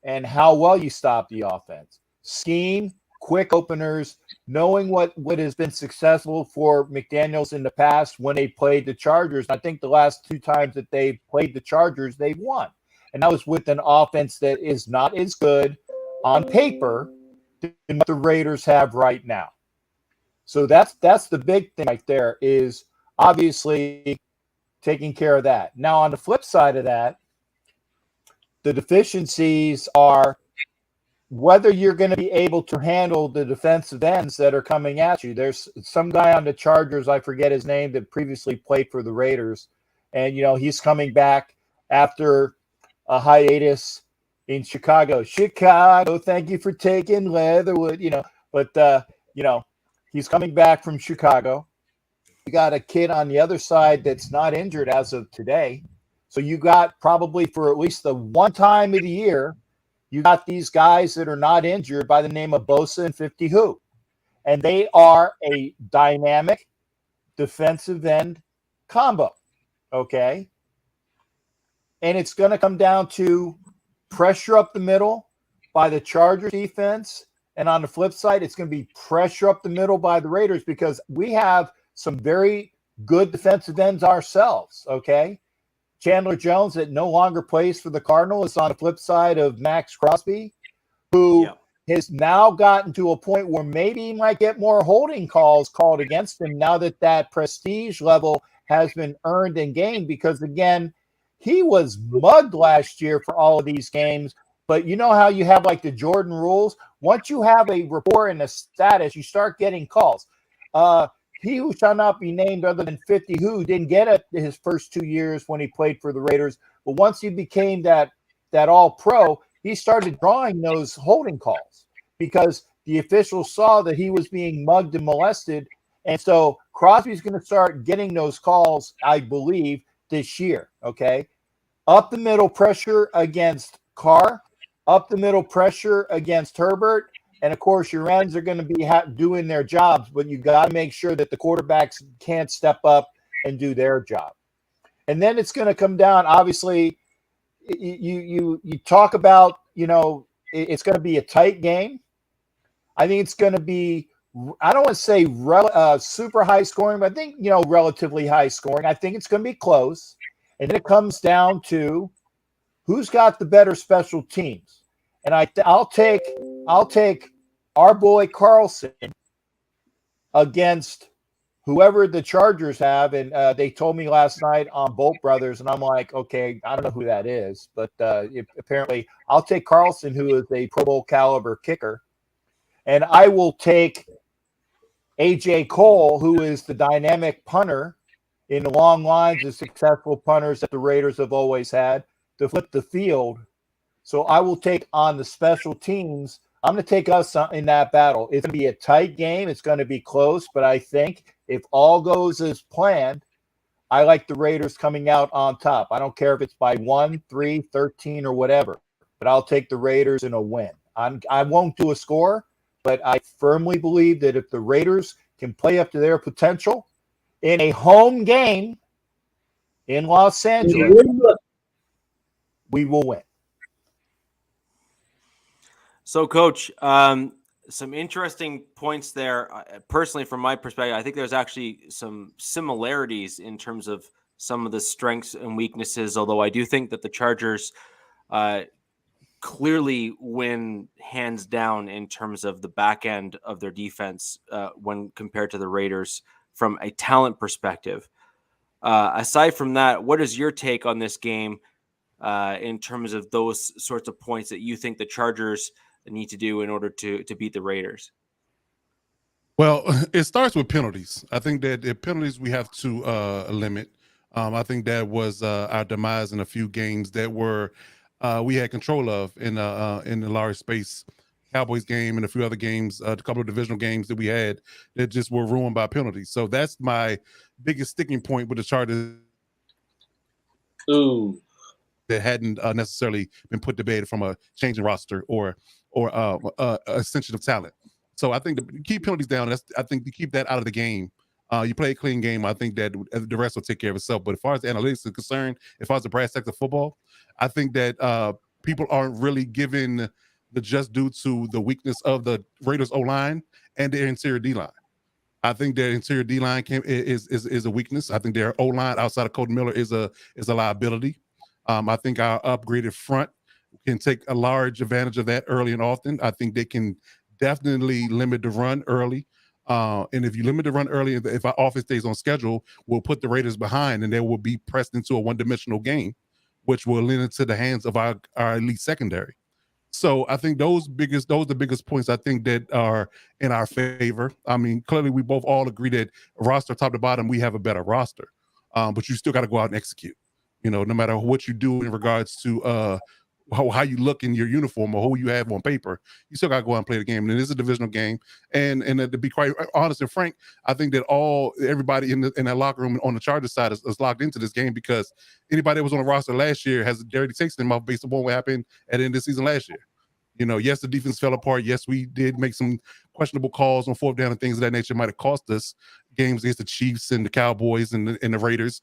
and how well you stop the offense? Scheme, quick openers, knowing what has been successful for McDaniels in the past when they played the Chargers. I think the last 2 times that they played the Chargers, they won. And that was with an offense that is not as good on paper than what the Raiders have right now. So that's the big thing right there, is obviously taking care of that. Now, on the flip side of that, the deficiencies are whether you're going to be able to handle the defensive ends that are coming at you. There's some guy on the Chargers, I forget his name, that previously played for the Raiders. And, he's coming back after a hiatus in Chicago. Thank you for taking Leatherwood, but he's coming back from Chicago. You got a kid on the other side that's not injured as of today. So you got probably for at least the one time of the year, you got these guys that are not injured by the name of Bosa and 50 Who. And they are a dynamic defensive end combo. Okay. And it's going to come down to pressure up the middle by the Chargers defense. And on the flip side, it's going to be pressure up the middle by the Raiders, because we have some very good defensive ends ourselves. Okay. Chandler Jones, that no longer plays for the Cardinals, is on the flip side of Max Crosby, who has now gotten to a point where maybe he might get more holding calls called against him now that prestige level has been earned and gained, because, again, he was mugged last year for all of these games. But you know how you have like the Jordan rules? Once you have a rapport and a status, you start getting calls. he who shall not be named other than 50 who didn't get it his first 2 years when he played for the Raiders. But once he became that all-pro, he started drawing those holding calls because the officials saw that he was being mugged and molested. And so Crosby's going to start getting those calls, I believe, this year, okay? Up the middle pressure against Carr, up the middle pressure against Herbert, and of course your ends are going to be doing their jobs, but you got to make sure that the quarterbacks can't step up and do their job. And then it's going to come down, obviously, you talk about, it's going to be a tight game. I think it's going to be, I don't want to say super high scoring, but I think, relatively high scoring. I think it's going to be close. And then it comes down to who's got the better special teams. And I'll take our boy Carlson against whoever the Chargers have. And they told me last night on Bolt Brothers, and I'm like, okay, I don't know who that is. But apparently I'll take Carlson, who is a Pro Bowl caliber kicker. And I will take A.J. Cole, who is the dynamic punter in the long lines of successful punters that the Raiders have always had, to flip the field. So I will take on the special teams. I'm going to take us in that battle. It's going to be a tight game. It's going to be close. But I think if all goes as planned, I like the Raiders coming out on top. I don't care if it's by 1, 3, 13, or whatever. But I'll take the Raiders in a win. I won't do a score. But I firmly believe that if the Raiders can play up to their potential in a home game in Los Angeles, we will win. So, Coach, some interesting points there. Personally, from my perspective, I think there's actually some similarities in terms of some of the strengths and weaknesses, although I do think that the Chargers clearly win hands down in terms of the back end of their defense when compared to the Raiders from a talent perspective. Aside from that, what is your take on this game in terms of those sorts of points that you think the Chargers need to do in order to beat the Raiders? Well, it starts with penalties. I think that the penalties we have to limit. I think that was our demise in a few games that were we had control of in the large space Cowboys game and a few other games, a couple of divisional games that we had that just were ruined by penalties. So that's my biggest sticking point with the Chargers. Ooh. That hadn't necessarily been put to bed from a change in roster or ascension of talent. So I think to keep penalties down, I think to keep that out of the game. You play a clean game, I think that the rest will take care of itself. But as far as the analytics are concerned, as far as the brass tacks of football, I think that people aren't really giving the just due to the weakness of the Raiders O-line and their interior D-line. I think their interior D-line is a weakness. I think their O-line outside of Colton Miller is a liability. I think our upgraded front can take a large advantage of that early and often. I think they can definitely limit the run early. And if you limit the run early, if our offense stays on schedule, we'll put the Raiders behind and they will be pressed into a one-dimensional game, which will lend into the hands of our elite secondary. So I think those are the biggest points I think that are in our favor. I mean, clearly we both all agree that roster top to bottom, we have a better roster. But you still got to go out and execute. No matter what you do in regards to how you look in your uniform or who you have on paper, you still got to go out and play the game. And it is a divisional game. And to be quite honest and frank, I think that everybody in that locker room on the Chargers side is locked into this game because anybody that was on the roster last year has a dirty taste in their mouth based upon what happened at the end of the season last year. Yes, the defense fell apart. Yes, we did make some questionable calls on fourth down and things of that nature. Might have cost us games against the Chiefs and the Cowboys and the Raiders,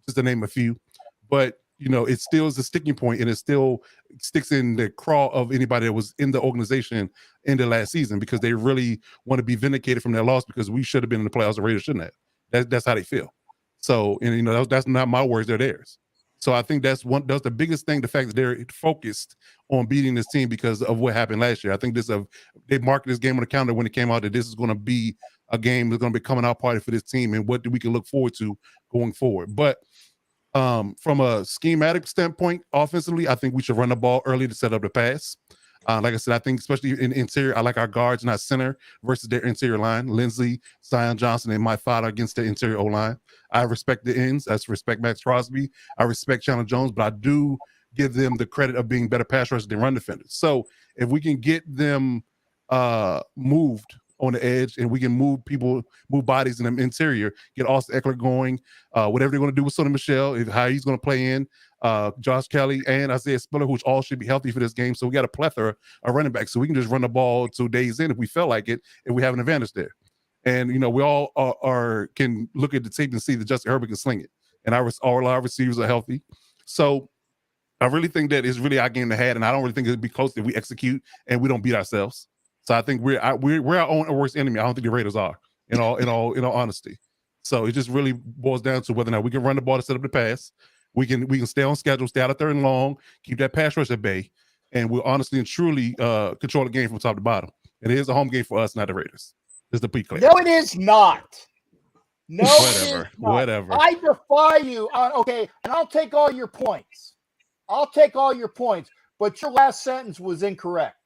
just to name a few. But it still is a sticking point, and it still sticks in the craw of anybody that was in the organization in the last season because they really want to be vindicated from their loss because we should have been in the playoffs. The Raiders shouldn't have. That's how they feel. So, and that's not my words; they're theirs. So I think that's the biggest thing. The fact that they're focused on beating this team because of what happened last year. I think they marked this game on the calendar when it came out that this is going to be a game that's going to be coming out party for this team and what we can look forward to going forward. But from a schematic standpoint, offensively, I think we should run the ball early to set up the pass. Like I said, I think especially in interior, I like our guards, not center, versus their interior line. Lindsey, Zion Johnson, and my father against the interior O-line. I respect the ends. I respect Max Crosby. I respect Chandler Jones, but I do give them the credit of being better pass rushers than run defenders. So if we can get them moved on the edge and we can move bodies in the interior, get Austin Eckler going, whatever they're going to do with Sonny Michel, how he's going to play in, Josh Kelly and Isaiah Spiller, which all should be healthy for this game. So we got a plethora of running backs. So we can just run the ball 2 days in if we feel like it, if we have an advantage there. And, we all can look at the tape and see that Justin Herbert can sling it. And all our receivers are healthy. So I really think that it's really our game to have, and I don't really think it'd be close if we execute and we don't beat ourselves. So I think we're our own worst enemy. I don't think the Raiders are, in all honesty. So it just really boils down to whether or not we can run the ball to set up the pass. We can stay on schedule, stay out of 3rd and long, keep that pass rush at bay, and we'll honestly and truly control the game from top to bottom. And it is a home game for us, not the Raiders. Just to be clear. No, it is not. No, whatever. I defy you. Okay, and I'll take all your points. But your last sentence was incorrect.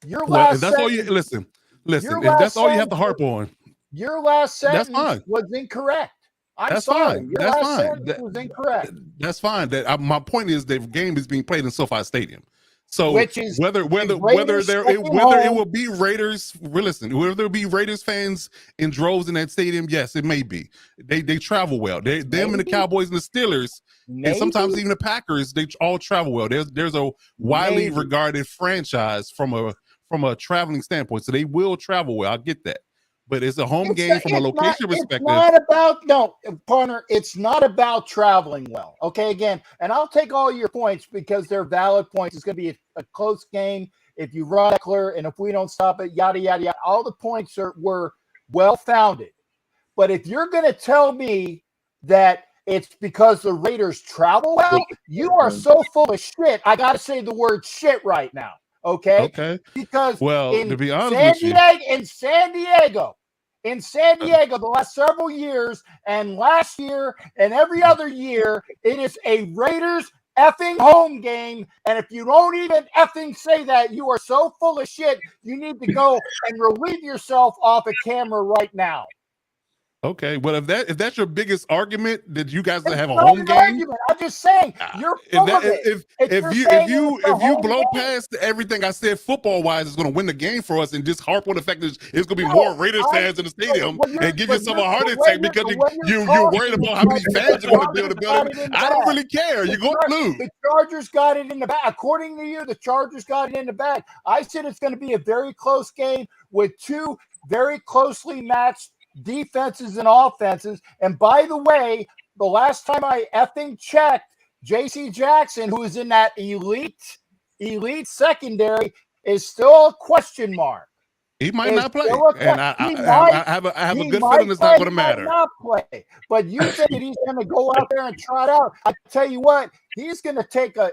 If that's all you listen. If that's all you have to harp on. Your last sentence was incorrect. That's sorry. fine. Your That's last fine. sentence was incorrect. That's fine. My point is the game is being played in SoFi Stadium. So which is whether it will be Raiders, listen, whether there will be Raiders fans in droves in that stadium, yes, it may be. They travel well. Them and the Cowboys and the Steelers, and sometimes even the Packers, they all travel well. There's a widely regarded franchise from a traveling standpoint, so they will travel well. I get that. But it's a home game from a location perspective. Partner, it's not about traveling well. Okay, again, and I'll take all your points because they're valid points. It's going to be a close game if you run Eckler, and if we don't stop it, yada, yada, yada. All the points were well-founded. But if you're going to tell me that it's because the Raiders travel well, you are so full of shit. I got to say the word shit right now. Okay. Because to be honest with you, in San Diego, the last several years and last year and every other year, it is a Raiders effing home game. And if you don't even effing say that, you are so full of shit. You need to go and relieve yourself off a camera right now. Okay, well, if that's your biggest argument that you guys have a home game, argument. I'm just saying you're full of it. If you blow past everything I said football wise is going to win the game for us, and just harp on the fact that it's going to be more Raiders fans in the stadium, and give yourself a heart attack because you're worried about how many fans are going to be in the building. I don't really care. You're going to lose. The Chargers got it in the bag. According to you, the Chargers got it in the bag. I said it's going to be a very close game with two very closely matched defenses and offenses. And by the way, the last time I effing checked, J.C. Jackson, who is in that elite secondary, is still a question mark. He might not play, and I have a good feeling it's not going to matter. Not play, but you think that he's going to go out there and try it out? I tell you what, he's going to take a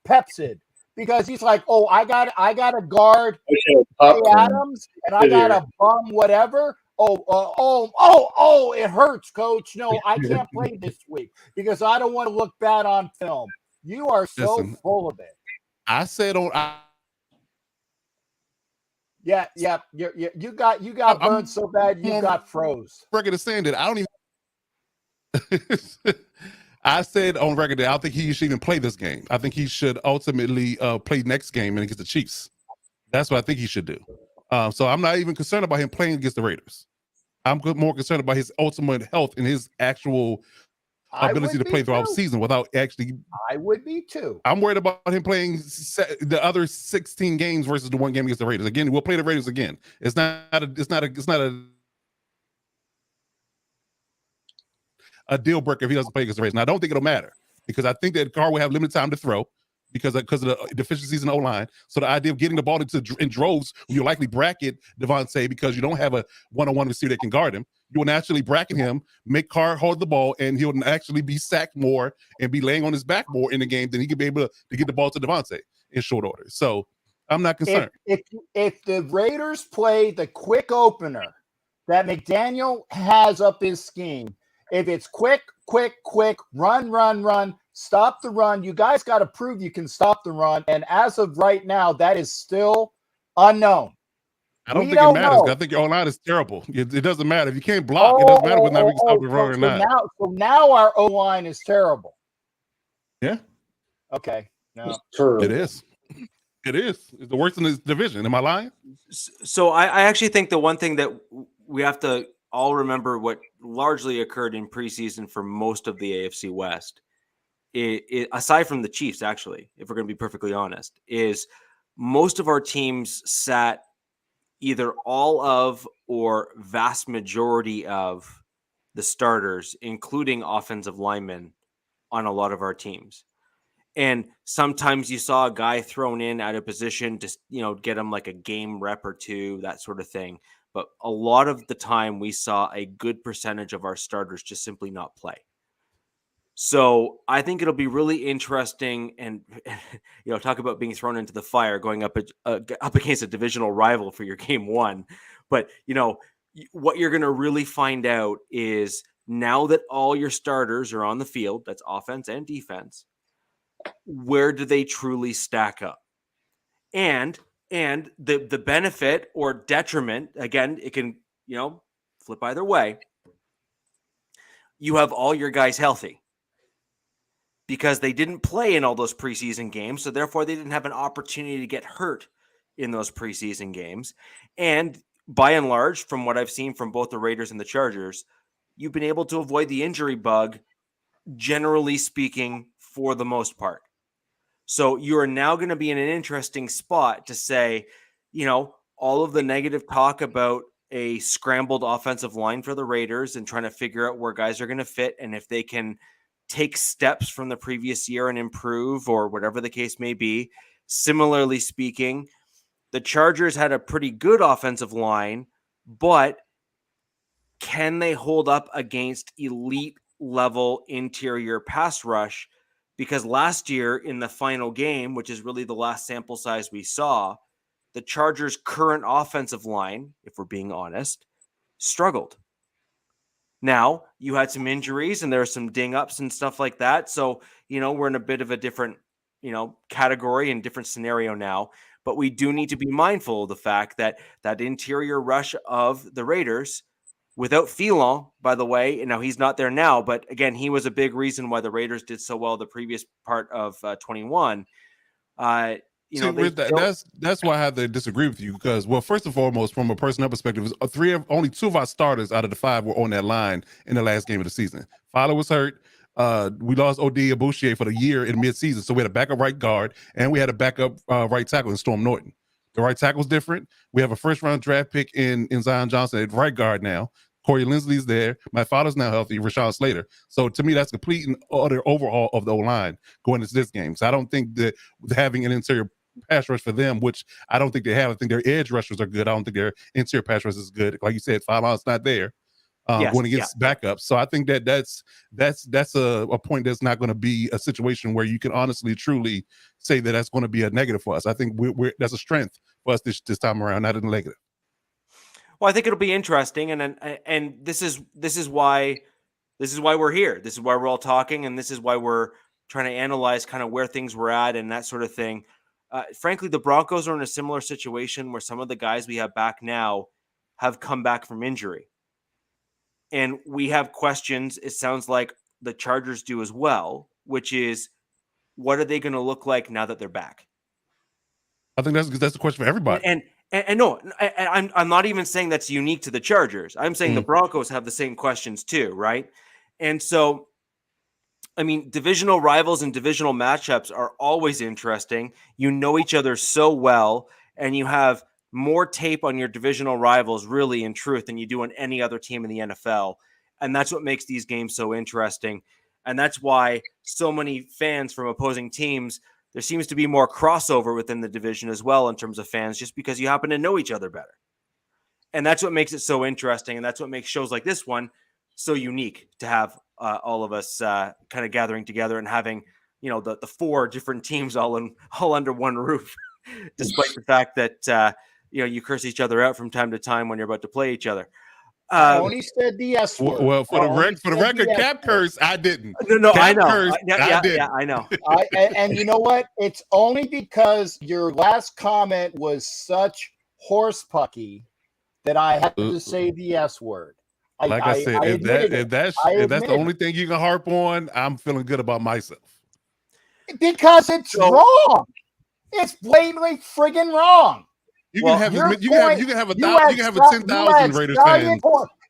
Pepsid. Because he's like, oh, I got a guard Adams, and I got a bum whatever. It hurts, coach. No, I can't play this week because I don't want to look bad on film. You are so full of it. I said on. Yeah. You got burned so bad you got froze. Record is saying that I don't even. I said on record that I don't think he should even play this game. I think he should ultimately play next game against the Chiefs. That's what I think he should do. So I'm not even concerned about him playing against the Raiders. I'm more concerned about his ultimate health and his actual ability to play throughout the season without actually. I would be too. I'm worried about him playing the other 16 games versus the one game against the Raiders. Again, we'll play the Raiders again. It's not a deal breaker if he doesn't play against the Raiders. Now, I don't think it'll matter because I think that Carr will have limited time to throw because of the deficiencies in the O-line. So the idea of getting the ball in droves, you likely bracket Devontae because you don't have a one-on-one receiver that can guard him. You will naturally bracket him, make Carr hold the ball, and he'll actually be sacked more and be laying on his back more in the game than he could be able to get the ball to Devontae in short order. So I'm not concerned. If the Raiders play the quick opener that McDaniel has up his scheme, if it's quick, run, Stop the run. You guys got to prove you can stop the run. And as of right now, that is still unknown. I don't think it matters. I think your O-line is terrible. It doesn't matter. If you can't block, it doesn't matter whether we can stop the run or not. So now our O-line is terrible. Yeah. Okay. No. It is. It is. It's the worst in this division. Am I lying? So I actually think the one thing that we have to all remember what largely occurred in preseason for most of the AFC West, aside from the Chiefs, actually, if we're going to be perfectly honest, is most of our teams sat either all of or vast majority of the starters, including offensive linemen, on a lot of our teams. And sometimes you saw a guy thrown in at a position to, get him like a game rep or two, that sort of thing. But a lot of the time we saw a good percentage of our starters just simply not play. So I think it'll be really interesting, and talk about being thrown into the fire, going up against a divisional rival for your game one. But what you're going to really find out is now that all your starters are on the field, that's offense and defense, where do they truly stack up? And the benefit or detriment, again, it can flip either way. You have all your guys healthy, because they didn't play in all those preseason games. So therefore they didn't have an opportunity to get hurt in those preseason games. And by and large, from what I've seen from both the Raiders and the Chargers, you've been able to avoid the injury bug, generally speaking, for the most part. So you are now going to be in an interesting spot to say, all of the negative talk about a scrambled offensive line for the Raiders and trying to figure out where guys are going to fit and if they can take steps from the previous year and improve or whatever the case may be. Similarly speaking, the Chargers had a pretty good offensive line, but can they hold up against elite level interior pass rush? Because last year in the final game, which is really the last sample size we saw, the Chargers' current offensive line, if we're being honest, struggled. Now, you had some injuries and there are some ding-ups and stuff like that. So, we're in a bit of a different, category and different scenario now. But we do need to be mindful of the fact that that interior rush of the Raiders, without Filon, by the way, and now he's not there now, but again, he was a big reason why the Raiders did so well the previous part of 21. That's why I have to disagree with you because, well, first and foremost, from a personnel perspective, only two of our starters out of the five were on that line in the last game of the season. Fowler was hurt. We lost Odie Abouchier for the year in midseason, so we had a backup right guard and we had a backup right tackle in Storm Norton. The right tackle's different. We have a first-round draft pick in Zion Johnson at right guard now. Corey Linsley's there. My father's now healthy, Rashawn Slater. So to me, that's complete and utter overhaul of the O-line going into this game. So I don't think that having an interior pass rush for them, which I don't think they have. I think their edge rushers are good. I don't think their interior pass rush is good. Like you said, Filon's not there going against backups. So I think that's a point that's not going to be a situation where you can honestly, truly say that that's going to be a negative for us. I think that's a strength for us this time around, not a negative. Well, I think it'll be interesting, and this is why we're here. This is why we're all talking, and this is why we're trying to analyze kind of where things were at and that sort of thing. Frankly, the Broncos are in a similar situation where some of the guys we have back now have come back from injury, and we have questions. It sounds like the Chargers do as well, which is, what are they going to look like now that they're back? I think that's the question for everybody. And no, I'm not even saying that's unique to the Chargers. I'm saying the Broncos have the same questions too, right? And so, I mean, divisional rivals and divisional matchups are always interesting. You know each other so well, and you have more tape on your divisional rivals, really, in truth, than you do on any other team in the NFL. And that's what makes these games so interesting. And that's why so many fans from opposing teams, there seems to be more crossover within the division as well in terms of fans, just because you happen to know each other better. And that's what makes it so interesting. And that's what makes shows like this one so unique, to have all of us kind of gathering together and having, the four different teams all under one roof, despite the fact that, you curse each other out from time to time when you're about to play each other. I only said the S word. Well, for the record, Cap curse, I didn't. No, Cap I know. Curse, I didn't. Yeah, I know. And you know what? It's only because your last comment was such horsepucky that I had to say the S word. Like I said, if that's the only thing you can harp on, I'm feeling good about myself. Because it's wrong. It's blatantly friggin' wrong. You can have 10,000 Raiders fans.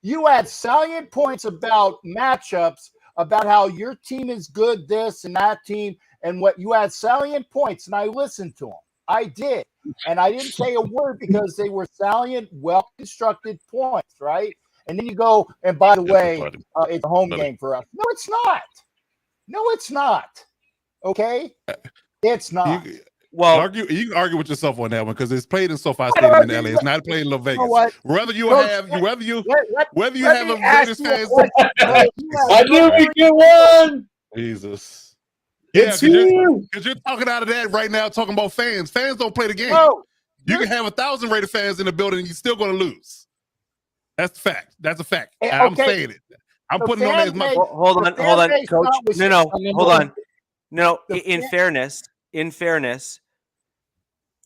You had salient points about matchups, about how your team is good, this and that team, and what you had salient points, and I listened to them. I did, and I didn't say a word because they were salient, well-constructed points, right? And then you go, and by the way, it's a home game for us. No, it's not. No, it's not. Okay, it's not. Well, you can argue with yourself on that one because it's played in SoFi Stadium in LA. It's not played in Las Vegas. Whether you have a Raiders fans, I knew we get one. Jesus. It's because you're talking out of that right now, talking about fans. Fans don't play the game. No, you can have 1,000 Raider fans in the building, and you're still going to lose. That's a fact. That's a fact. Okay. I'm saying it. I'm putting on that as my. Hold on, Coach. No, hold on. No, in fairness,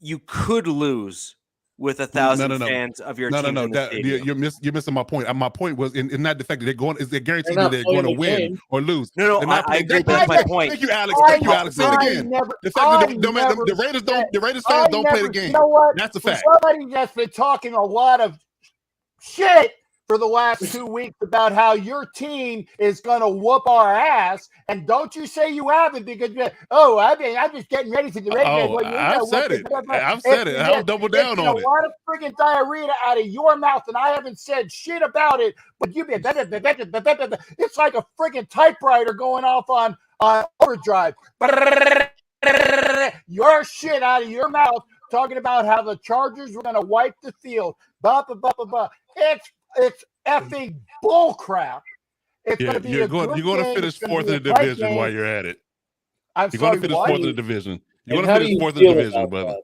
you could lose with 1,000 fans of your team. You're missing my point. My point was in not the fact that they're guaranteed that they're going to win or lose. No, I agree. That's my point. Thank you, Alex. Say it again. The fact that the Raiders fans don't play the game. You know what? That's a fact. Somebody that's been talking a lot of shit for the last 2 weeks about how your team is going to whoop our ass, and don't you say you haven't because I'm just getting ready for the Raiders. I've said it. I'll double down on it. A lot of freaking diarrhea out of your mouth, and I haven't said shit about it. But you've been it's like a freaking typewriter going off on overdrive. Your shit out of your mouth talking about how the Chargers were going to wipe the field. It's effing bull crap. It's going to be you're going to finish fourth in the division while you're at it. You're going to finish fourth in the division. You're going to finish fourth in the division, brother.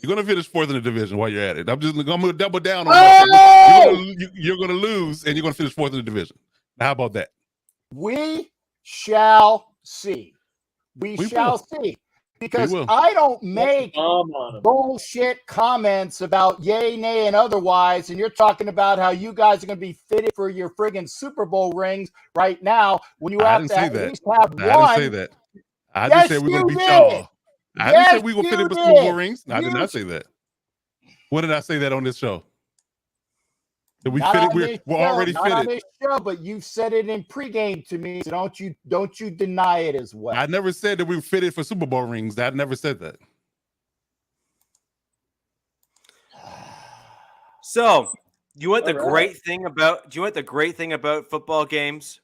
You're going to finish fourth in the division while you're at it. I'm going to double down on that. You're going to lose, and you're going to finish fourth in the division. Now, how about that? We shall see. We shall see. Because I don't make bullshit comments about yay, nay, and otherwise, and you're talking about how you guys are going to be fitted for your friggin' Super Bowl rings right now when you have to at least have one. I didn't say that. I just said we're going to beat y'all. I didn't say we were fitted for Super Bowl rings. I did not say that. When did I say that on this show? That we're already fitted. Not on this show, but you said it in pregame to me. So don't you deny it as well. I never said that we were fitted for Super Bowl rings. I never said that. So, do you want the great thing about football games?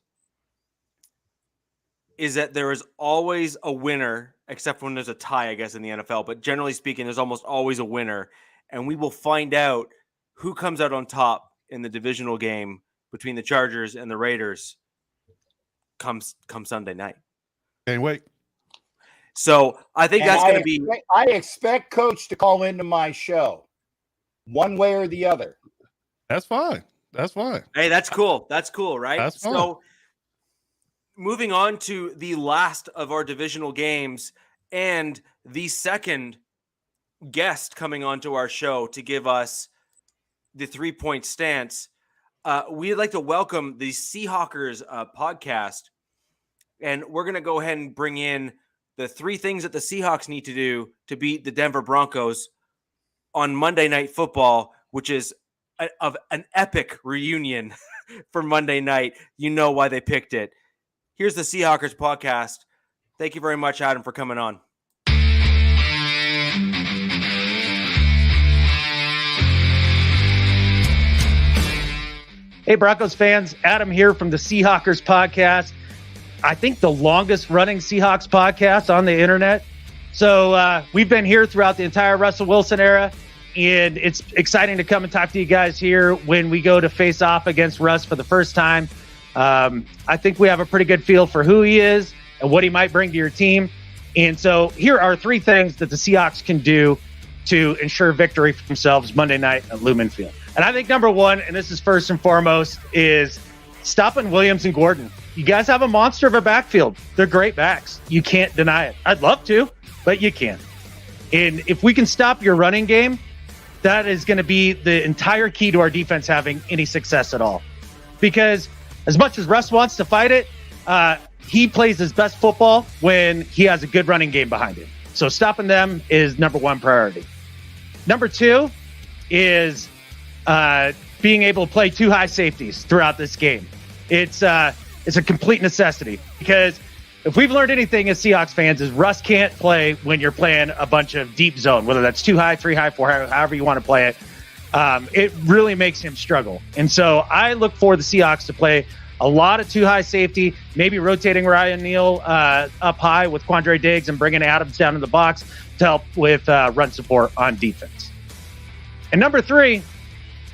Is that there is always a winner, except when there's a tie, I guess, in the NFL. But generally speaking, there's almost always a winner, and we will find out who comes out on top in the divisional game between the Chargers and the Raiders come Sunday night. Can't wait. So I think that's going to be. I expect Coach to call into my show, one way or the other. That's fine. That's fine. Hey, that's cool. That's cool, right? That's fine. So moving on to the last of our divisional games and the second guest coming onto our show to give us the 3-point stance. We'd like to welcome the Seahawkers podcast, and we're going to go ahead and bring in the 3 things that the Seahawks need to do to beat the Denver Broncos on Monday Night Football, which is of an epic reunion for Monday night. You know why they picked it. Here's the Seahawkers podcast. Thank you very much, Adam, for coming on. Hey, Broncos fans, Adam here from the Seahawkers podcast. I think the longest running Seahawks podcast on the internet. So we've been here throughout the entire Russell Wilson era, and it's exciting to come and talk to you guys here when we go to face off against Russ for the first time. I think we have a pretty good feel for who he is and what he might bring to your team. And so here are 3 things that the Seahawks can do to ensure victory for themselves Monday night at Lumen Field. And I think number one, and this is first and foremost, is stopping Williams and Gordon. You guys have a monster of a backfield. They're great backs. You can't deny it. I'd love to, but you can't. And if we can stop your running game, that is going to be the entire key to our defense having any success at all. Because as much as Russ wants to fight it, he plays his best football when he has a good running game behind him. So stopping them is number one priority. Number two is being able to play two high safeties throughout this game. It's a complete necessity, because if we've learned anything as Seahawks fans is Russ can't play when you're playing a bunch of deep zone, whether that's 2 high, 3 high, 4 high, however you want to play it. It really makes him struggle. And so I look for the Seahawks to play a lot of 2 high safety, maybe rotating Ryan Neal up high with Quandre Diggs and bringing Adams down in the box to help with run support on defense. And number 3,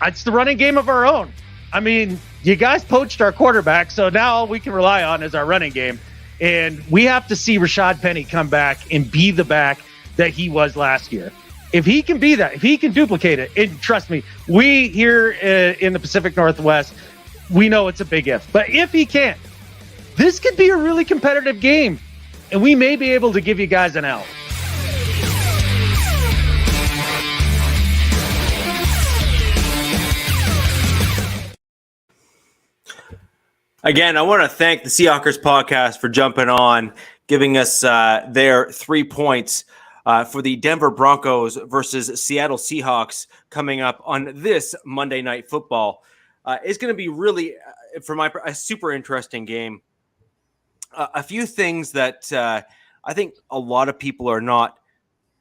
it's the running game of our own. I mean, you guys poached our quarterback, so now all we can rely on is our running game. And we have to see Rashad Penny come back and be the back that he was last year. If he can be that, if he can duplicate it, and trust me, we here in the Pacific Northwest, we know it's a big if. But if he can't, this could be a really competitive game, and we may be able to give you guys an L. Again, I want to thank the Seahawkers podcast for jumping on, giving us their 3 points for the Denver Broncos versus Seattle Seahawks coming up on this Monday Night Football. It's going to be really, a super interesting game. A few things that I think a lot of people are not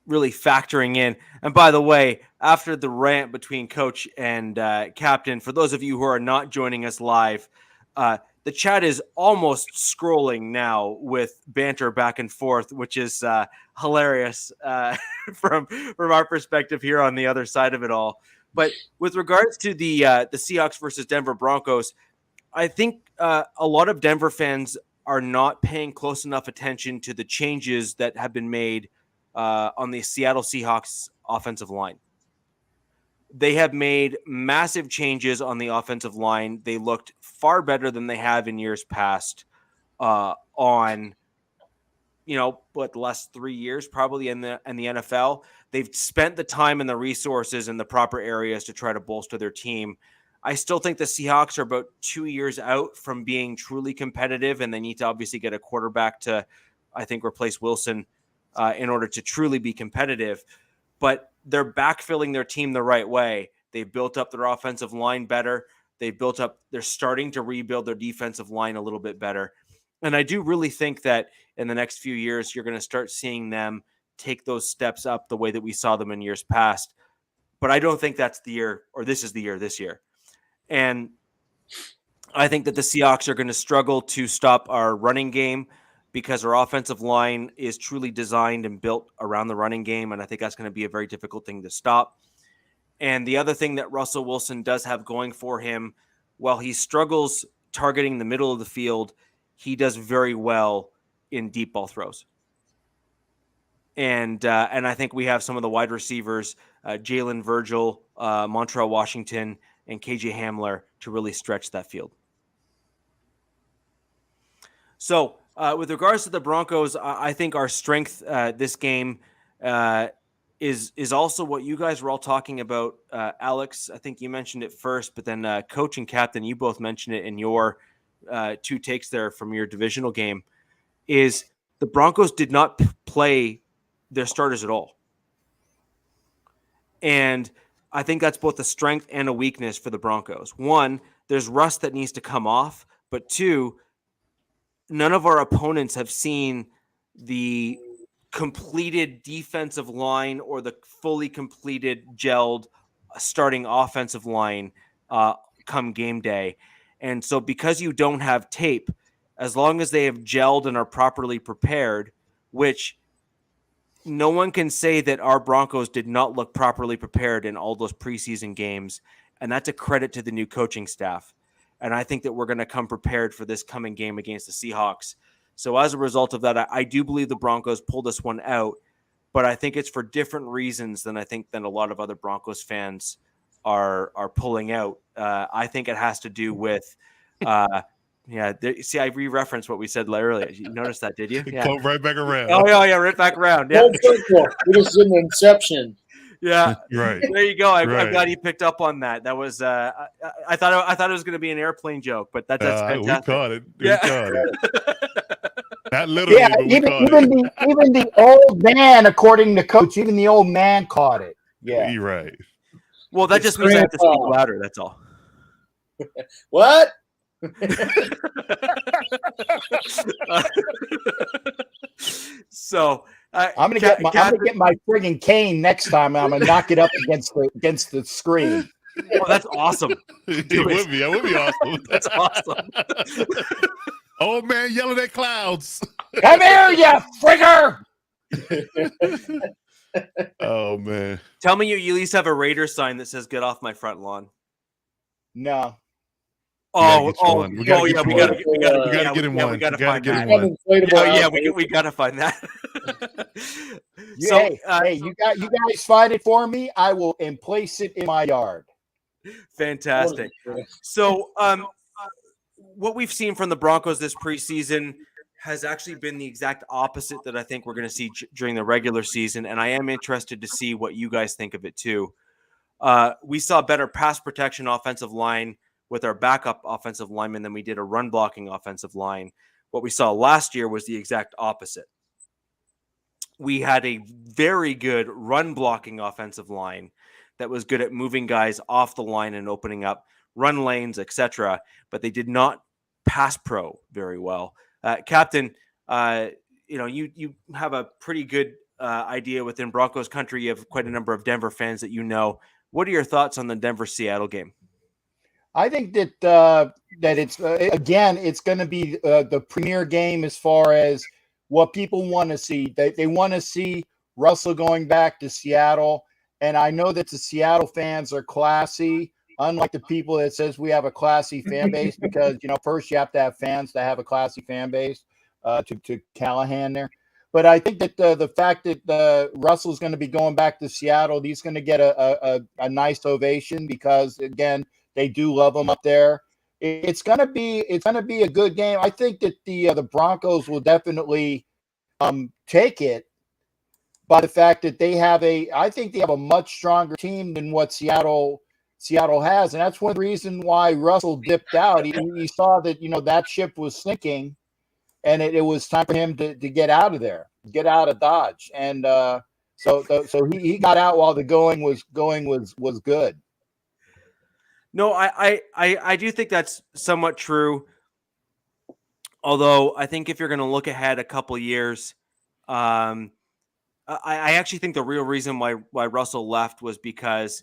really factoring in. And by the way, after the rant between coach and captain, for those of you who are not joining us live, the chat is almost scrolling now with banter back and forth, which is hilarious from our perspective here on the other side of it all. But with regards to the Seahawks versus Denver Broncos, I think a lot of Denver fans are not paying close enough attention to the changes that have been made on the Seattle Seahawks offensive line. They have made massive changes on the offensive line. They looked far better than they have in years past on, the last 3 years, probably in the NFL. They've spent the time and the resources in the proper areas to try to bolster their team. I still think the Seahawks are about 2 years out from being truly competitive, and they need to obviously get a quarterback to, I think, replace Wilson in order to truly be competitive. But they're backfilling their team the right way. They've built up their offensive line better. They're starting to rebuild their defensive line a little bit better. And I do really think that in the next few years, you're going to start seeing them take those steps up the way that we saw them in years past. But I don't think that's the year, or this is the year this year. And I think that the Seahawks are going to struggle to stop our running game, because our offensive line is truly designed and built around the running game, and I think that's going to be a very difficult thing to stop. And the other thing that Russell Wilson does have going for him, while he struggles targeting the middle of the field, he does very well in deep ball throws. And I think we have some of the wide receivers, Jalen Virgil, Montrell Washington, and KJ Hamler, to really stretch that field. So, with regards to the Broncos, I think our strength this game is also what you guys were all talking about. Alex, I think you mentioned it first, but then coach and captain, you both mentioned it in your 2 takes there from your divisional game, is the Broncos did not play their starters at all. And I think that's both a strength and a weakness for the Broncos. 1, there's rust that needs to come off, but 2, none of our opponents have seen the completed defensive line or the fully completed gelled starting offensive line come game day. And so because you don't have tape, as long as they have gelled and are properly prepared, which no one can say that our Broncos did not look properly prepared in all those preseason games. And that's a credit to the new coaching staff. And I think that we're going to come prepared for this coming game against the Seahawks. So as a result of that, I do believe the Broncos pull this one out, but I think it's for different reasons than a lot of other Broncos fans are pulling out. I think it has to do with see, I re-referenced what we said earlier. You noticed that, did you? Yeah. Come right back around. Oh yeah, right back around. Yeah. It was in Inception. Yeah, right. There you go. I'm glad you picked up on that. That was I thought it was going to be an airplane joke, but that's fantastic. We caught it. Yeah. We caught it. Not literally, Yeah, but we caught it. Even the old man, according to Coach, even the old man caught it. Yeah, you're right. Well, that just means I have to speak louder. That's all. What? So I'm gonna get my friggin' cane next time. I'm gonna knock it up against the screen. Oh, that's awesome. It would be. That would be awesome. That's awesome. Old man yelling at clouds. Come here, you frigger! Oh man! Tell me you at least have a Raider sign that says "Get off my front lawn." No. We gotta get him one. We gotta find that. We gotta find that. Hey, you guys find it for me. I will place it in my yard. Fantastic. So, what we've seen from the Broncos this preseason has actually been the exact opposite that I think we're going to see during the regular season, and I am interested to see what you guys think of it too. We saw better pass protection offensive line with our backup offensive lineman than we did a run blocking offensive line. What we saw last year was the exact opposite. We had a very good run blocking offensive line that was good at moving guys off the line and opening up run lanes, etc., but they did not pass pro very well. Captain, you have a pretty good idea within Broncos country. You have quite a number of Denver fans that you know. What are your thoughts on the Denver-Seattle game? I think that it's again, it's going to be the premier game as far as what people want to see. They want to see Russell going back to Seattle, and I know that the Seattle fans are classy, unlike the people that says we have a classy fan base, because first you have to have fans to have a classy fan base. To Callahan there, but I think that the fact that Russell's going to be going back to Seattle, he's going to get a nice ovation because again, they do love him up there. It's gonna be a good game. I think that the Broncos will definitely take it by the fact that I think they have a much stronger team than what Seattle has, and that's one reason why Russell dipped out. He saw that that ship was sinking, and it was time for him to get out of there, get out of Dodge, and so he got out while the going was good. No, I do think that's somewhat true. Although I think if you're going to look ahead a couple years, I actually think the real reason why Russell left was because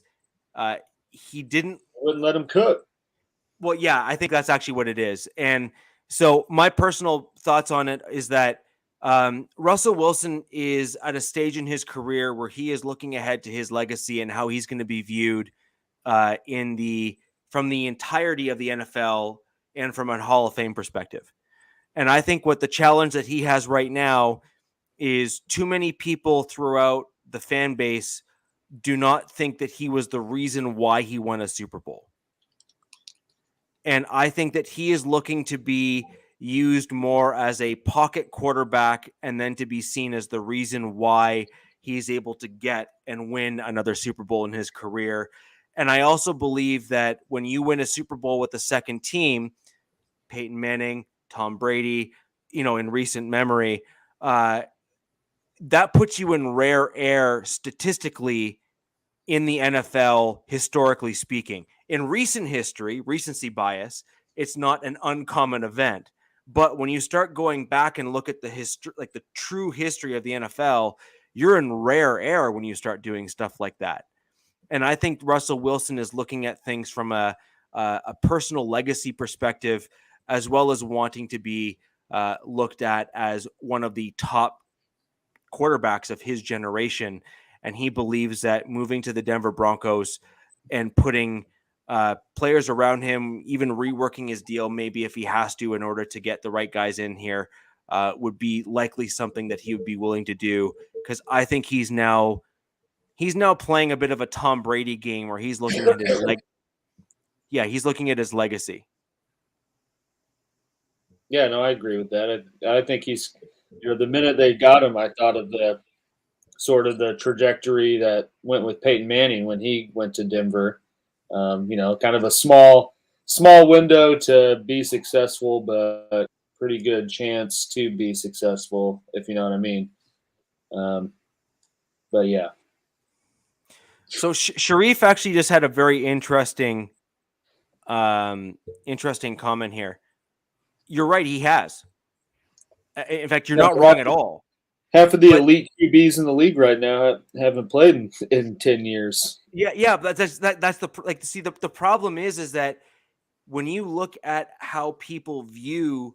he wouldn't let him cook. Well, yeah, I think that's actually what it is. And so my personal thoughts on it is that Russell Wilson is at a stage in his career where he is looking ahead to his legacy and how he's going to be viewed from the entirety of the NFL and from a Hall of Fame perspective. And I think what the challenge that he has right now is too many people throughout the fan base do not think that he was the reason why he won a Super Bowl. And I think that he is looking to be used more as a pocket quarterback and then to be seen as the reason why he's able to get and win another Super Bowl in his career. And I also believe that when you win a Super Bowl with the second team, Peyton Manning, Tom Brady, in recent memory, that puts you in rare air statistically in the NFL, historically speaking. In recent history, recency bias, it's not an uncommon event. But when you start going back and look at the history, like the true history of the NFL, you're in rare air when you start doing stuff like that. And I think Russell Wilson is looking at things from a personal legacy perspective, as well as wanting to be looked at as one of the top quarterbacks of his generation. And he believes that moving to the Denver Broncos and putting players around him, even reworking his deal, maybe if he has to, in order to get the right guys in here, would be likely something that he would be willing to do. Because I think he's now he's now playing a bit of a Tom Brady game where he's looking at his he's looking at his legacy. Yeah, no, I agree with that. I think he's, the minute they got him, I thought of the sort of the trajectory that went with Peyton Manning when he went to Denver. Kind of a small window to be successful, but pretty good chance to be successful, if you know what I mean. But yeah. So Sharif actually just had a very interesting comment here. You're right, he has. In fact, you're not wrong at all. Half of the elite QBs in the league right now haven't played in 10 years. Yeah, but that's the problem is that when you look at how people view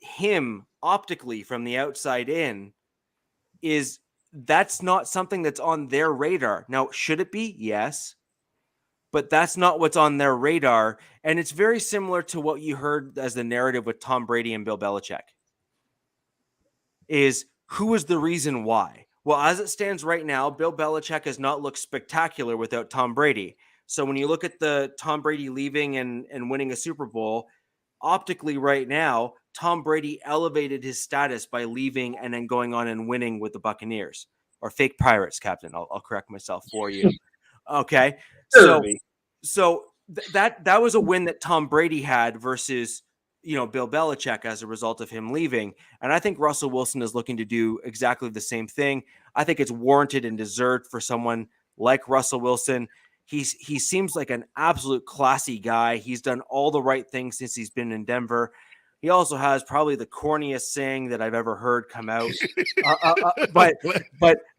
him optically from the outside in, that's not something that's on their radar. Now, should it be? Yes. But that's not what's on their radar. And it's very similar to what you heard as the narrative with Tom Brady and Bill Belichick. Is who is the reason why? Well, as it stands right now, Bill Belichick has not looked spectacular without Tom Brady. So when you look at the Tom Brady leaving and winning a Super Bowl, optically right now, Tom Brady elevated his status by leaving and then going on and winning with the Buccaneers, or fake Pirates, Captain. I'll correct myself for you. Okay. So that was a win that Tom Brady had versus, Bill Belichick as a result of him leaving. And I think Russell Wilson is looking to do exactly the same thing. I think it's warranted and deserved for someone like Russell Wilson. He seems like an absolute classy guy. He's done all the right things since he's been in Denver. He also has probably the corniest saying that I've ever heard come out. But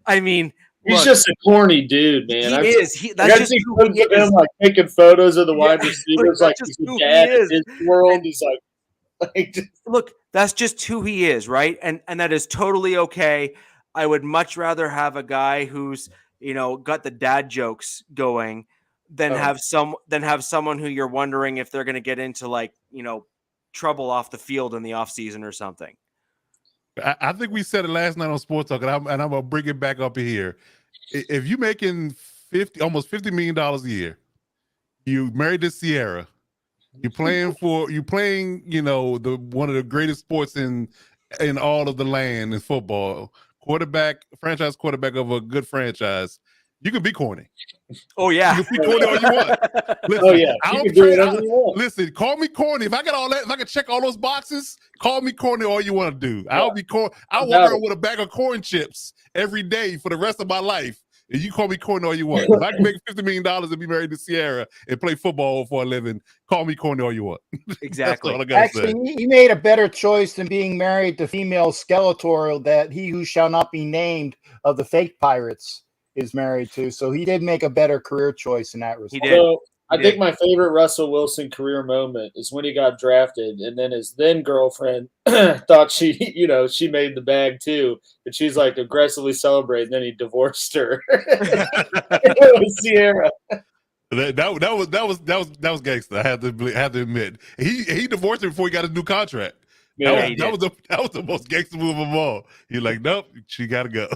I mean, he's just a corny dude, man. He is. That's just who he is. Him, like taking photos of the wide receivers, like he's a dad in his world. He's look, that's just who he is, right? And that is totally okay. I would much rather have a guy who's got the dad jokes going than have someone who you're wondering if they're going to get into trouble off the field in the offseason or something. I think we said it last night on Sports Talk, and I'm going to bring it back up here. If you're making almost $50 million a year, you married to Sierra, you're playing one of the greatest sports in all of the land in football, franchise quarterback of a good franchise, you can be corny. Oh yeah, you can be corny all you want. Listen, listen, call me corny. If I got all that, if I can check all those boxes, call me corny all you want to do. I'll be corny. I'll walk around with a bag of corn chips every day for the rest of my life. And you call me corny all you want. If I can make $50 million and be married to Sierra and play football for a living, call me corny all you want. Exactly. Actually, he made a better choice than being married to female Skeletor that he who shall not be named of the fake Pirates is married to. So he did make a better career choice in that respect. He did. I think my favorite Russell Wilson career moment is when he got drafted, and then his then girlfriend thought she made the bag too, and she's like aggressively celebrating. And then he divorced her. It was Sierra. That was gangster. I had to admit, he divorced her before he got his new contract. Yeah, that was the most gangster move of all. You're like, nope, she got to go.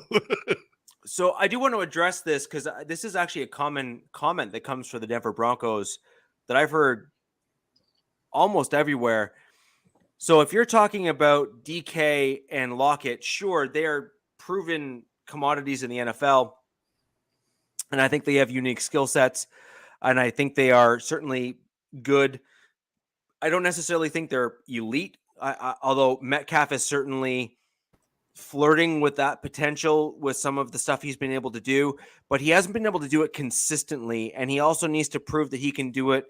So I do want to address this because this is actually a common comment that comes from the Denver Broncos that I've heard almost everywhere. So if you're talking about DK and Lockett, sure, they're proven commodities in the NFL. And I think they have unique skill sets. And I think they are certainly good. I don't necessarily think they're elite, although Metcalf is certainly flirting with that potential with some of the stuff he's been able to do, but he hasn't been able to do it consistently. And he also needs to prove that he can do it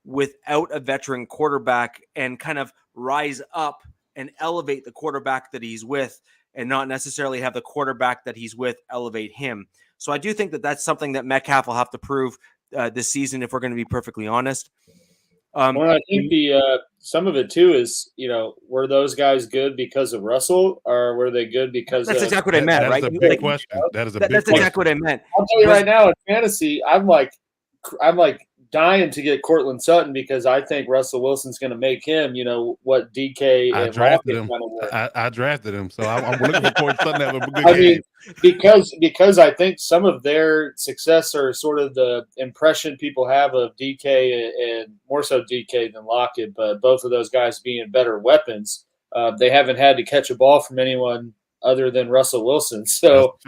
without a veteran quarterback and kind of rise up and elevate the quarterback that he's with and not necessarily have the quarterback that he's with elevate him. So I do think that that's something that Metcalf will have to prove this season, if we're going to be perfectly honest. Well, I think some of it too is, were those guys good because of Russell, or were they good because that's exactly what I meant, right? That's a big question. That is a big question. That's exactly what I meant. I'll tell you right now, in fantasy, I'm like dying to get Cortland Sutton because I think Russell Wilson's going to make him, what DK I and drafted Lockett him. kind of were. I drafted him, so I'm looking for Cortland Sutton to have a good I game. mean, because I think some of their success are sort of the impression people have of DK and more so DK than Lockett, but both of those guys being better weapons. They haven't had to catch a ball from anyone other than Russell Wilson. So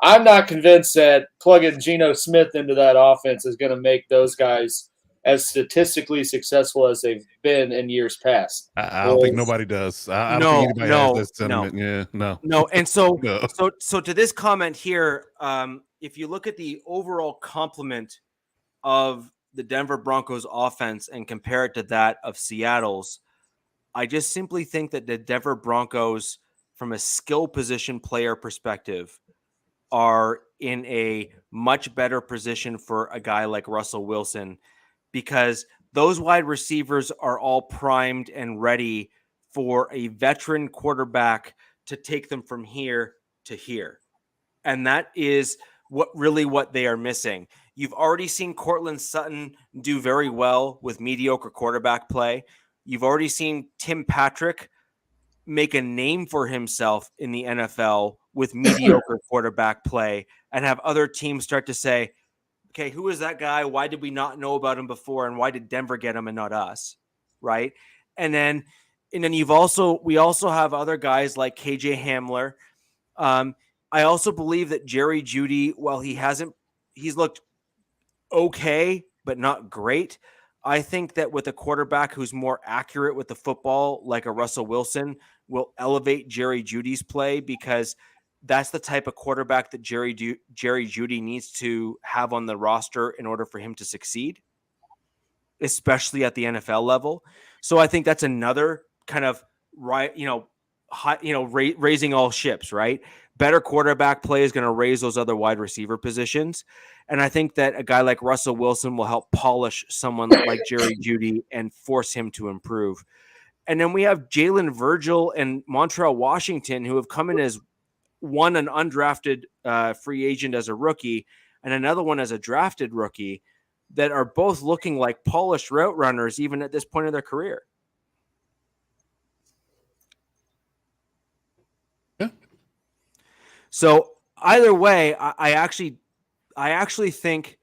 I'm not convinced that plugging Geno Smith into that offense is going to make those guys as statistically successful as they've been in years past. I don't think nobody does. I don't think anybody has that sentiment. Yeah, no. And so, No. so to this comment here, if you look at the overall complement of the Denver Broncos offense and compare it to that of Seattle's, I just simply think that the Denver Broncos, from a skill position player perspective, are in a much better position for a guy like Russell Wilson, because those wide receivers are all primed and ready for a veteran quarterback to take them from here to here. And that is what they are missing. You've already seen Cortland Sutton do very well with mediocre quarterback play. You've already seen Tim Patrick make a name for himself in the NFL with mediocre quarterback play and have other teams start to say, okay, who is that guy? Why did we not know about him before? And why did Denver get him and not us? Right. And then we also have other guys like KJ Hamler. I also believe that Jerry Jeudy, while he's looked okay, but not great. I think that with a quarterback who's more accurate with the football, like a Russell Wilson, will elevate Jerry Jeudy's play, because that's the type of quarterback that Jerry Jeudy needs to have on the roster in order for him to succeed, especially at the NFL level. So I think that's another kind of raising all ships, right? Better quarterback play is going to raise those other wide receiver positions. And I think that a guy like Russell Wilson will help polish someone like Jerry Jeudy and force him to improve. And then we have Jalen Virgil and Montreal Washington, who have come in as one an undrafted free agent as a rookie and another one as a drafted rookie, that are both looking like polished route runners even at this point in their career. Yeah. So either way, I actually think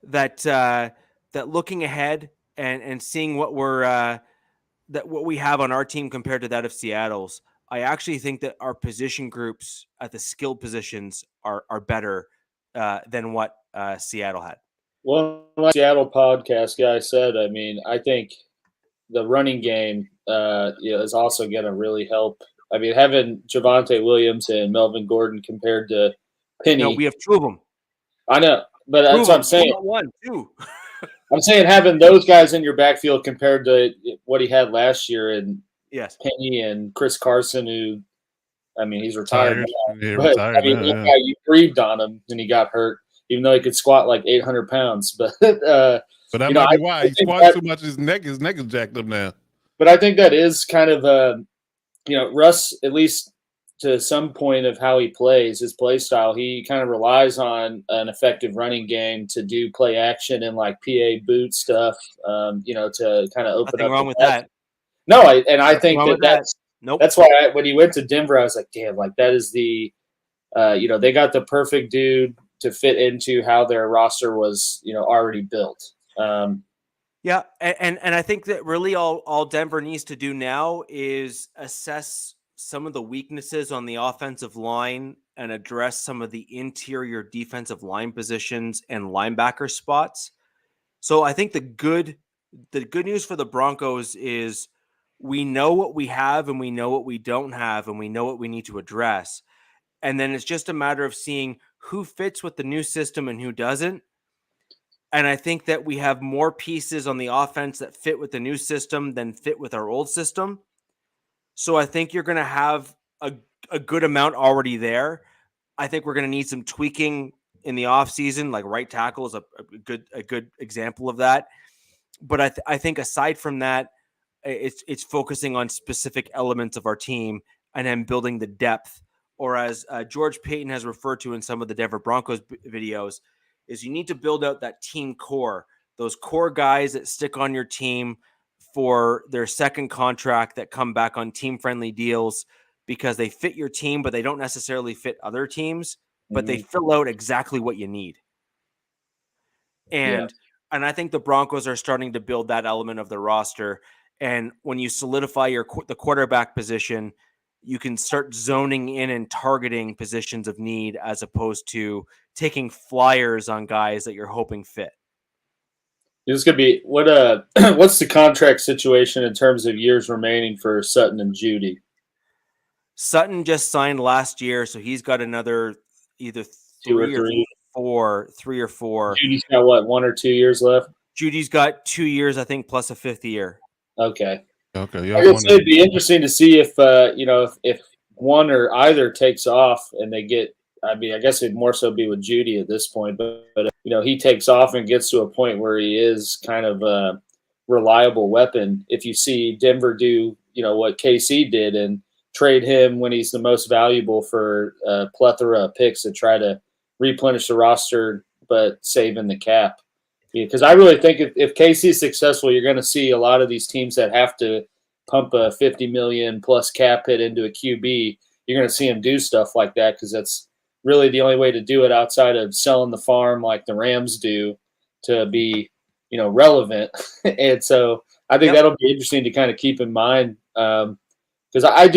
that that looking ahead and seeing what we have on our team compared to that of Seattle's, I actually think that our position groups at the skill positions are better than what Seattle had. Well, like Seattle podcast guy said, I mean, I think the running game is also going to really help. I mean, having Javonte Williams and Melvin Gordon compared to Penny. No, we have two of them. I know, but that's what I'm saying. One, two. I'm saying having those guys in your backfield compared to what he had last year, and yes, Penny and Chris Carson, who, I mean, he's retired now. Yeah, but, retired I mean, now, you breathed on him and he got hurt, even though he could squat like 800 pounds. But that might be why he squats so much. His neck is jacked up now. But I think that is kind of Russ, at least to some point of how he plays, his play style, he kind of relies on an effective running game to do play action and like PA boot stuff, to kind of open Nothing up. wrong with that. No, I think that's Nope. That's why when he went to Denver, I was like, damn, like that is the, they got the perfect dude to fit into how their roster was, already built. Yeah, and I think that really all Denver needs to do now is assess some of the weaknesses on the offensive line and address some of the interior defensive line positions and linebacker spots. So I think the good news for the Broncos is we know what we have and we know what we don't have and we know what we need to address. And then it's just a matter of seeing who fits with the new system and who doesn't. And I think that we have more pieces on the offense that fit with the new system than fit with our old system. So I think you're going to have a good amount already there. I think we're going to need some tweaking in the offseason, like right tackle is a good example of that. But I think aside from that, it's focusing on specific elements of our team and then building the depth. Or as George Payton has referred to in some of the Denver Broncos videos, is you need to build out that team core, those core guys that stick on your team for their second contract that come back on team-friendly deals because they fit your team, but they don't necessarily fit other teams, but they fill out exactly what you need. And I think the Broncos are starting to build that element of the roster. And when you solidify the quarterback position, you can start zoning in and targeting positions of need as opposed to taking flyers on guys that you're hoping fit. It's gonna be what's the contract situation in terms of years remaining for Sutton and Judy? Sutton just signed last year, so he's got another either three or four. Judy's got what, 1 or 2 years left? Judy's got 2 years, I think, plus a fifth year. Okay. Yeah, I guess it'd be interesting to see if if one or either takes off and they get. I mean, I guess it'd more so be with Judy at this point, but he takes off and gets to a point where he is kind of a reliable weapon. If you see Denver do, what KC did and trade him when he's the most valuable for a plethora of picks to try to replenish the roster, but saving the cap. Because I really think if KC is successful, you're going to see a lot of these teams that have to pump a $50 million plus cap hit into a QB. You're going to see them do stuff like that because that's really the only way to do it outside of selling the farm like the Rams do to be, relevant. And so I think that'll be interesting to kind of keep in mind because I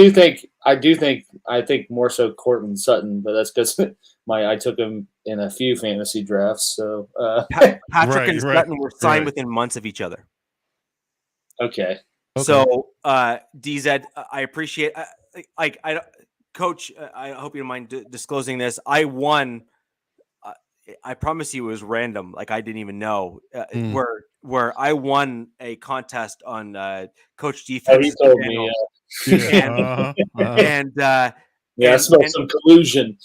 think more so Courtland Sutton, but that's because I took him in a few fantasy drafts. So Patrick and Sutton were signed within months of each other. Okay. So DZ, I appreciate. Coach, I hope you don't mind disclosing this. I won. I promise you, it was random. Like I didn't even know where I won a contest on Coach Defense. Oh, he told me. And I smelled some collusion.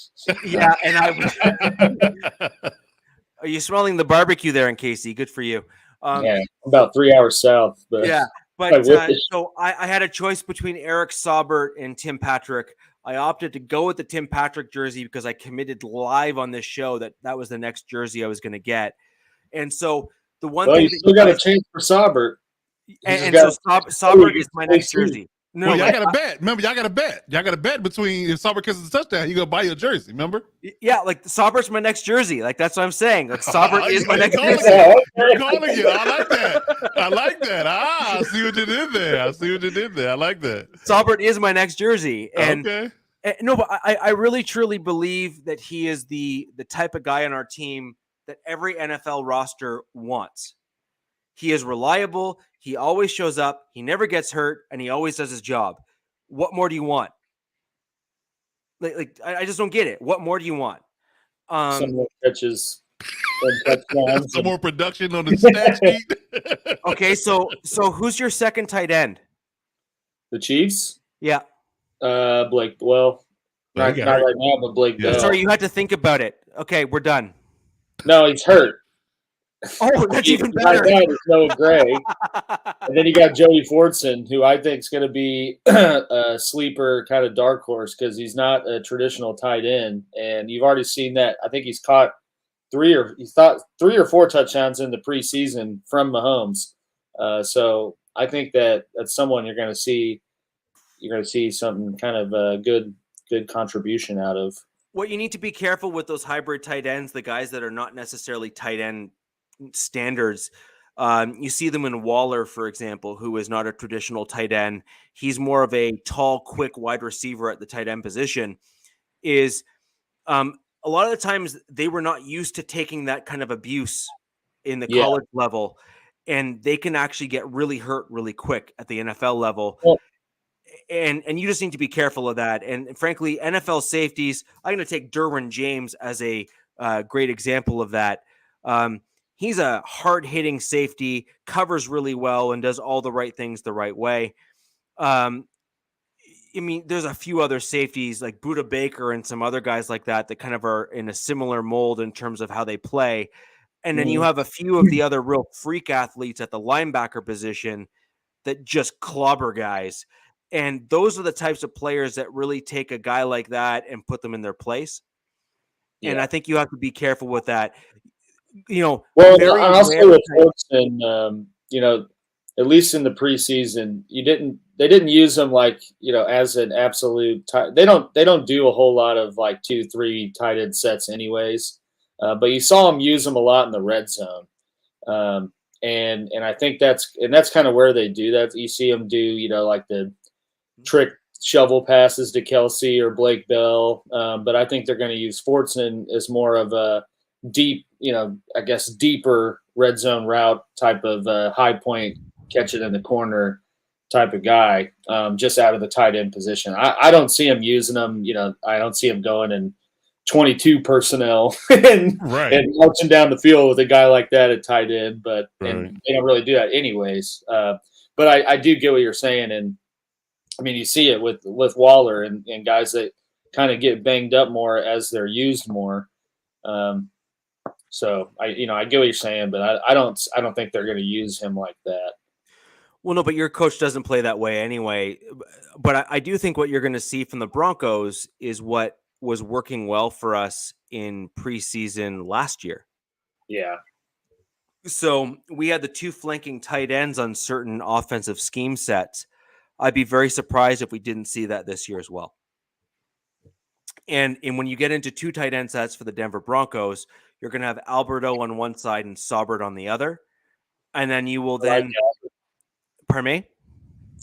Yeah, and are you smelling the barbecue there in KC? Good for you. About 3 hours south. But yeah, but so I had a choice between Eric Saubert and Tim Patrick. I opted to go with the Tim Patrick jersey because I committed live on this show that was the next jersey I was going to get. And so the one thing you still got a chance for Saubert. So Saubert is my next jersey. No, y'all got to bet. Remember, y'all got to bet. Y'all got to bet between if Saubert catches a touchdown, you go buy your jersey. Remember? Yeah, like Saubert's my next jersey. Like that's what I'm saying. Like Saubert is my next jersey. You're calling it. I like that. I like that. I see what you did there. I like that. Saubert is my next jersey. And okay. No, but I really truly believe that he is the type of guy on our team that every NFL roster wants. He is reliable. He always shows up. He never gets hurt, and he always does his job. What more do you want? I just don't get it. What more do you want? Some more catches. Some more production on the stat sheet. Okay, so who's your second tight end? The Chiefs? Yeah. Blake. Well, not right now, but Blake. Yeah. Sorry, you had to think about it. Okay, we're done. No, he's hurt. Oh, that's even better. My dad is Noah Gray. And then you got Joey Fordson, who I think is going to be a sleeper kind of dark horse because he's not a traditional tight end. And you've already seen that. I think he's caught three or four touchdowns in the preseason from Mahomes. So I think that's someone you're going to see. You're going to see something kind of a good contribution out of. What you need to be careful with those hybrid tight ends, the guys that are not necessarily tight end standards. You see them in Waller, for example, who is not a traditional tight end. He's more of a tall, quick wide receiver at the tight end position. Is a lot of the times they were not used to taking that kind of abuse in the college level, and they can actually get really hurt really quick at the NFL level. Well, and you just need to be careful of that. And frankly, NFL safeties, I'm going to take Derwin James as a great example of that. He's a hard-hitting safety, covers really well, and does all the right things the right way. I mean, there's a few other safeties like Buda Baker and some other guys like that kind of are in a similar mold in terms of how they play. And then you have a few of the other real freak athletes at the linebacker position that just clobber guys. And those are the types of players that really take a guy like that and put them in their place. Yeah. And I think you have to be careful with that. Well, very and also rare with Fortson, at least in the preseason, they didn't use him like, as an absolute they don't do a whole lot of like 2-3 tight end sets anyways. But you saw him use them a lot in the red zone. And I think that's kind of where they do that. You see them do, like the trick shovel passes to Kelsey or Blake Bell. But I think they're going to use Fortson as more of a deep, I guess deeper red zone route type of high point, catch it in the corner type of guy, just out of the tight end position. I don't see him using them. I don't see him going in 22 personnel and marching down the field with a guy like that at tight end, but and they don't really do that anyways. But I do get what you're saying. And I mean, you see it with Waller and guys that kind of get banged up more as they're used more. So I get what you're saying, but I don't think they're going to use him like that. Well, no, but your coach doesn't play that way anyway. But I do think what you're going to see from the Broncos is what was working well for us in preseason last year. Yeah. So we had the 2 flanking tight ends on certain offensive scheme sets. I'd be very surprised if we didn't see that this year as well. And when you get into 2 tight end sets for the Denver Broncos, you're going to have Alberto on one side and Saubert on the other. And then you will then... Pardon me?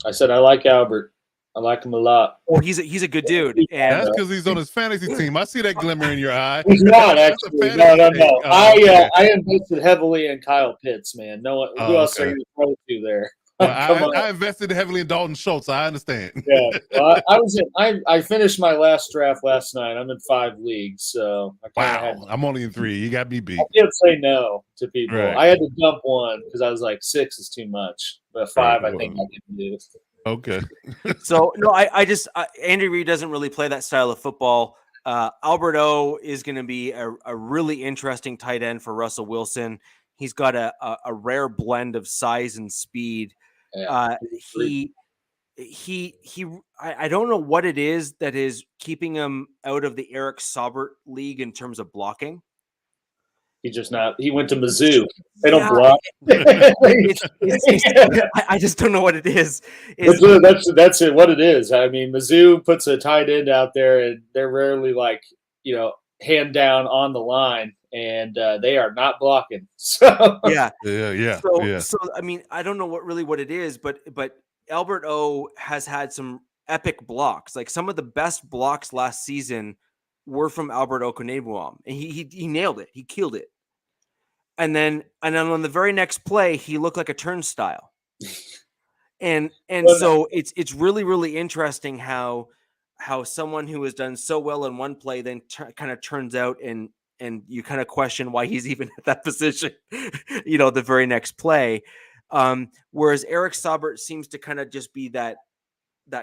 I said I like Albert. I like him a lot. Well, he's a good dude. And that's because he's on his fantasy team. I see that glimmer in your eye. He's not actually. No. Oh, I invested heavily in Kyle Pitts, man. No one. Who else are you going to throw to there? Well, I invested heavily in Dalton Schultz. I understand. Yeah, well, I finished my last draft last night. I'm in 5 leagues, so I'm only in 3. You got me beat. I can't say no to people. Right. I had to dump 1 because I was like 6 is too much, but 5 I think I can do. Okay. So no, Andy Reid doesn't really play that style of football. Alberto is going to be a really interesting tight end for Russell Wilson. He's got a rare blend of size and speed. I don't know what it is that is keeping him out of the Eric Saubert league in terms of blocking. He went to Mizzou. They don't block. I just don't know what it is. That's it. What it is. I mean, Mizzou puts a tight end out there, and they're rarely like, hand down on the line, and they are not blocking. So yeah. So I mean, I don't know what it is, but Albert O has had some epic blocks. Like some of the best blocks last season were from Albert Okonebuam, and he nailed it. He killed it. And then on the very next play, he looked like a turnstile. And so it's really, really interesting how someone who has done so well in one play then kind of turns out and you kind of question why he's even at that position, the very next play. Whereas Eric Saubert seems to kind of just be that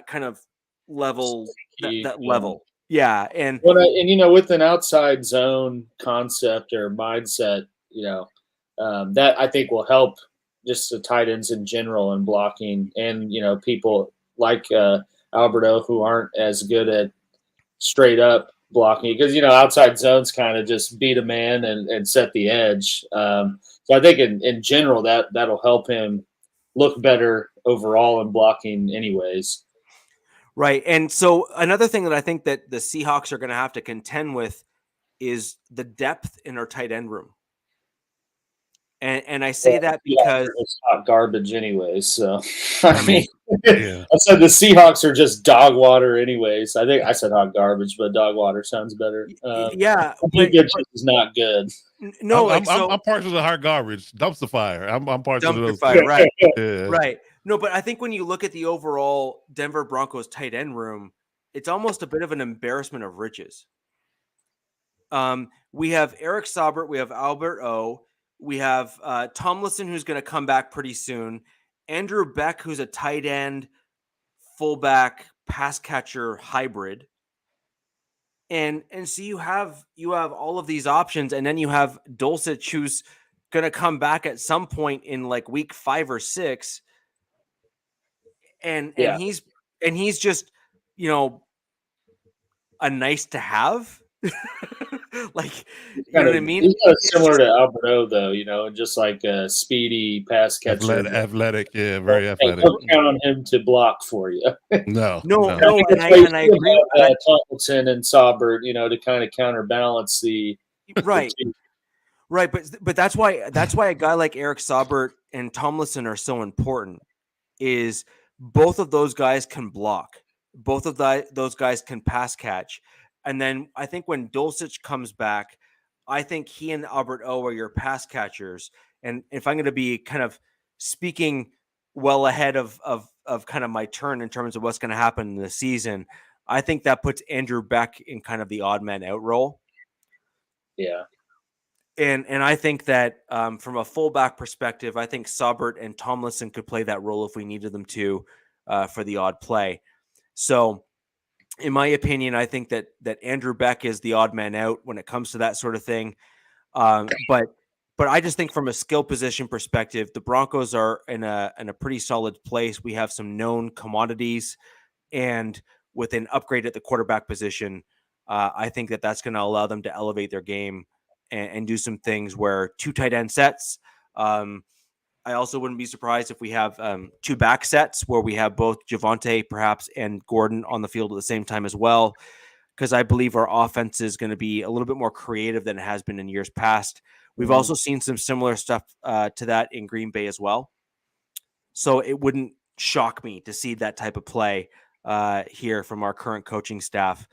kind of level, that level. Yeah. And with an outside zone concept or mindset, that I think will help just the tight ends in general and blocking, and people like Alberto who aren't as good at straight up blocking, because outside zones kind of just beat a man and set the edge. So I think in general that'll help him look better overall in blocking anyways. Right. And so another thing that I think that the Seahawks are going to have to contend with is the depth in our tight end room. And I say that because it's hot garbage anyways. So I mean, I said the Seahawks are just dog water anyways. I think I said hot garbage, but dog water sounds better. Is not good. No, I'm partial to hot garbage. Dumpster fire. I'm partial to those. Fire, right? Right. No, but I think when you look at the overall Denver Broncos tight end room, it's almost a bit of an embarrassment of riches. We have Eric Saubert, we have Albert O, we have Tomlinson, who's going to come back pretty soon, Andrew Beck, who's a tight end, fullback, pass catcher hybrid, and so you have all of these options, and then you have Dulcich, who's going to come back at some point in like week 5 or 6. And he's just, a nice to have. Like, you know what I mean? He's kind of similar to Alberto, though, just like a speedy pass catcher. Athletic, yeah, very Hey, athletic. don't count on him to block for you. No. No, That's why and I you agree. have, Tomlinson and Saubert, to kind of counterbalance the Right. the two. Right, but that's why a guy like Eric Saubert and Tomlinson are so important. Is both of those guys can block, both of those guys can pass catch, and then I think when Dulcich comes back, I think he and Albert O are your pass catchers. And if I'm going to be kind of speaking well ahead of kind of my turn in terms of what's going to happen in the season, I think that puts Andrew Beck in kind of the odd man out role. Yeah. And I think that from a fullback perspective, I think Saubert and Tomlinson could play that role if we needed them to for the odd play. So, in my opinion, I think that Andrew Beck is the odd man out when it comes to that sort of thing. But I just think from a skill position perspective, the Broncos are in a pretty solid place. We have some known commodities, and with an upgrade at the quarterback position, I think that that's going to allow them to elevate their game and do some things where 2 tight end sets. I also wouldn't be surprised if we have 2 back sets where we have both Javonte perhaps and Gordon on the field at the same time as well, because I believe our offense is going to be a little bit more creative than it has been in years past. We've also seen some similar stuff to that in Green Bay as well. So it wouldn't shock me to see that type of play here from our current coaching staff.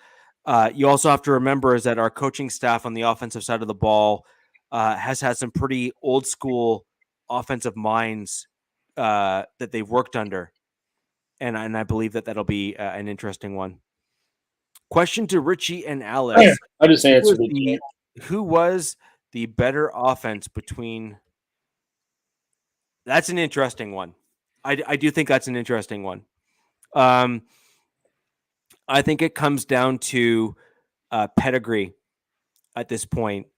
You also have to remember is that our coaching staff on the offensive side of the ball has had some pretty old school offensive minds that they've worked under. And I believe that that'll be an interesting one. Question to Richie and Alex. I just answered it. Who was the better offense between? That's an interesting one. I do think that's an interesting one. I think it comes down to pedigree at this point,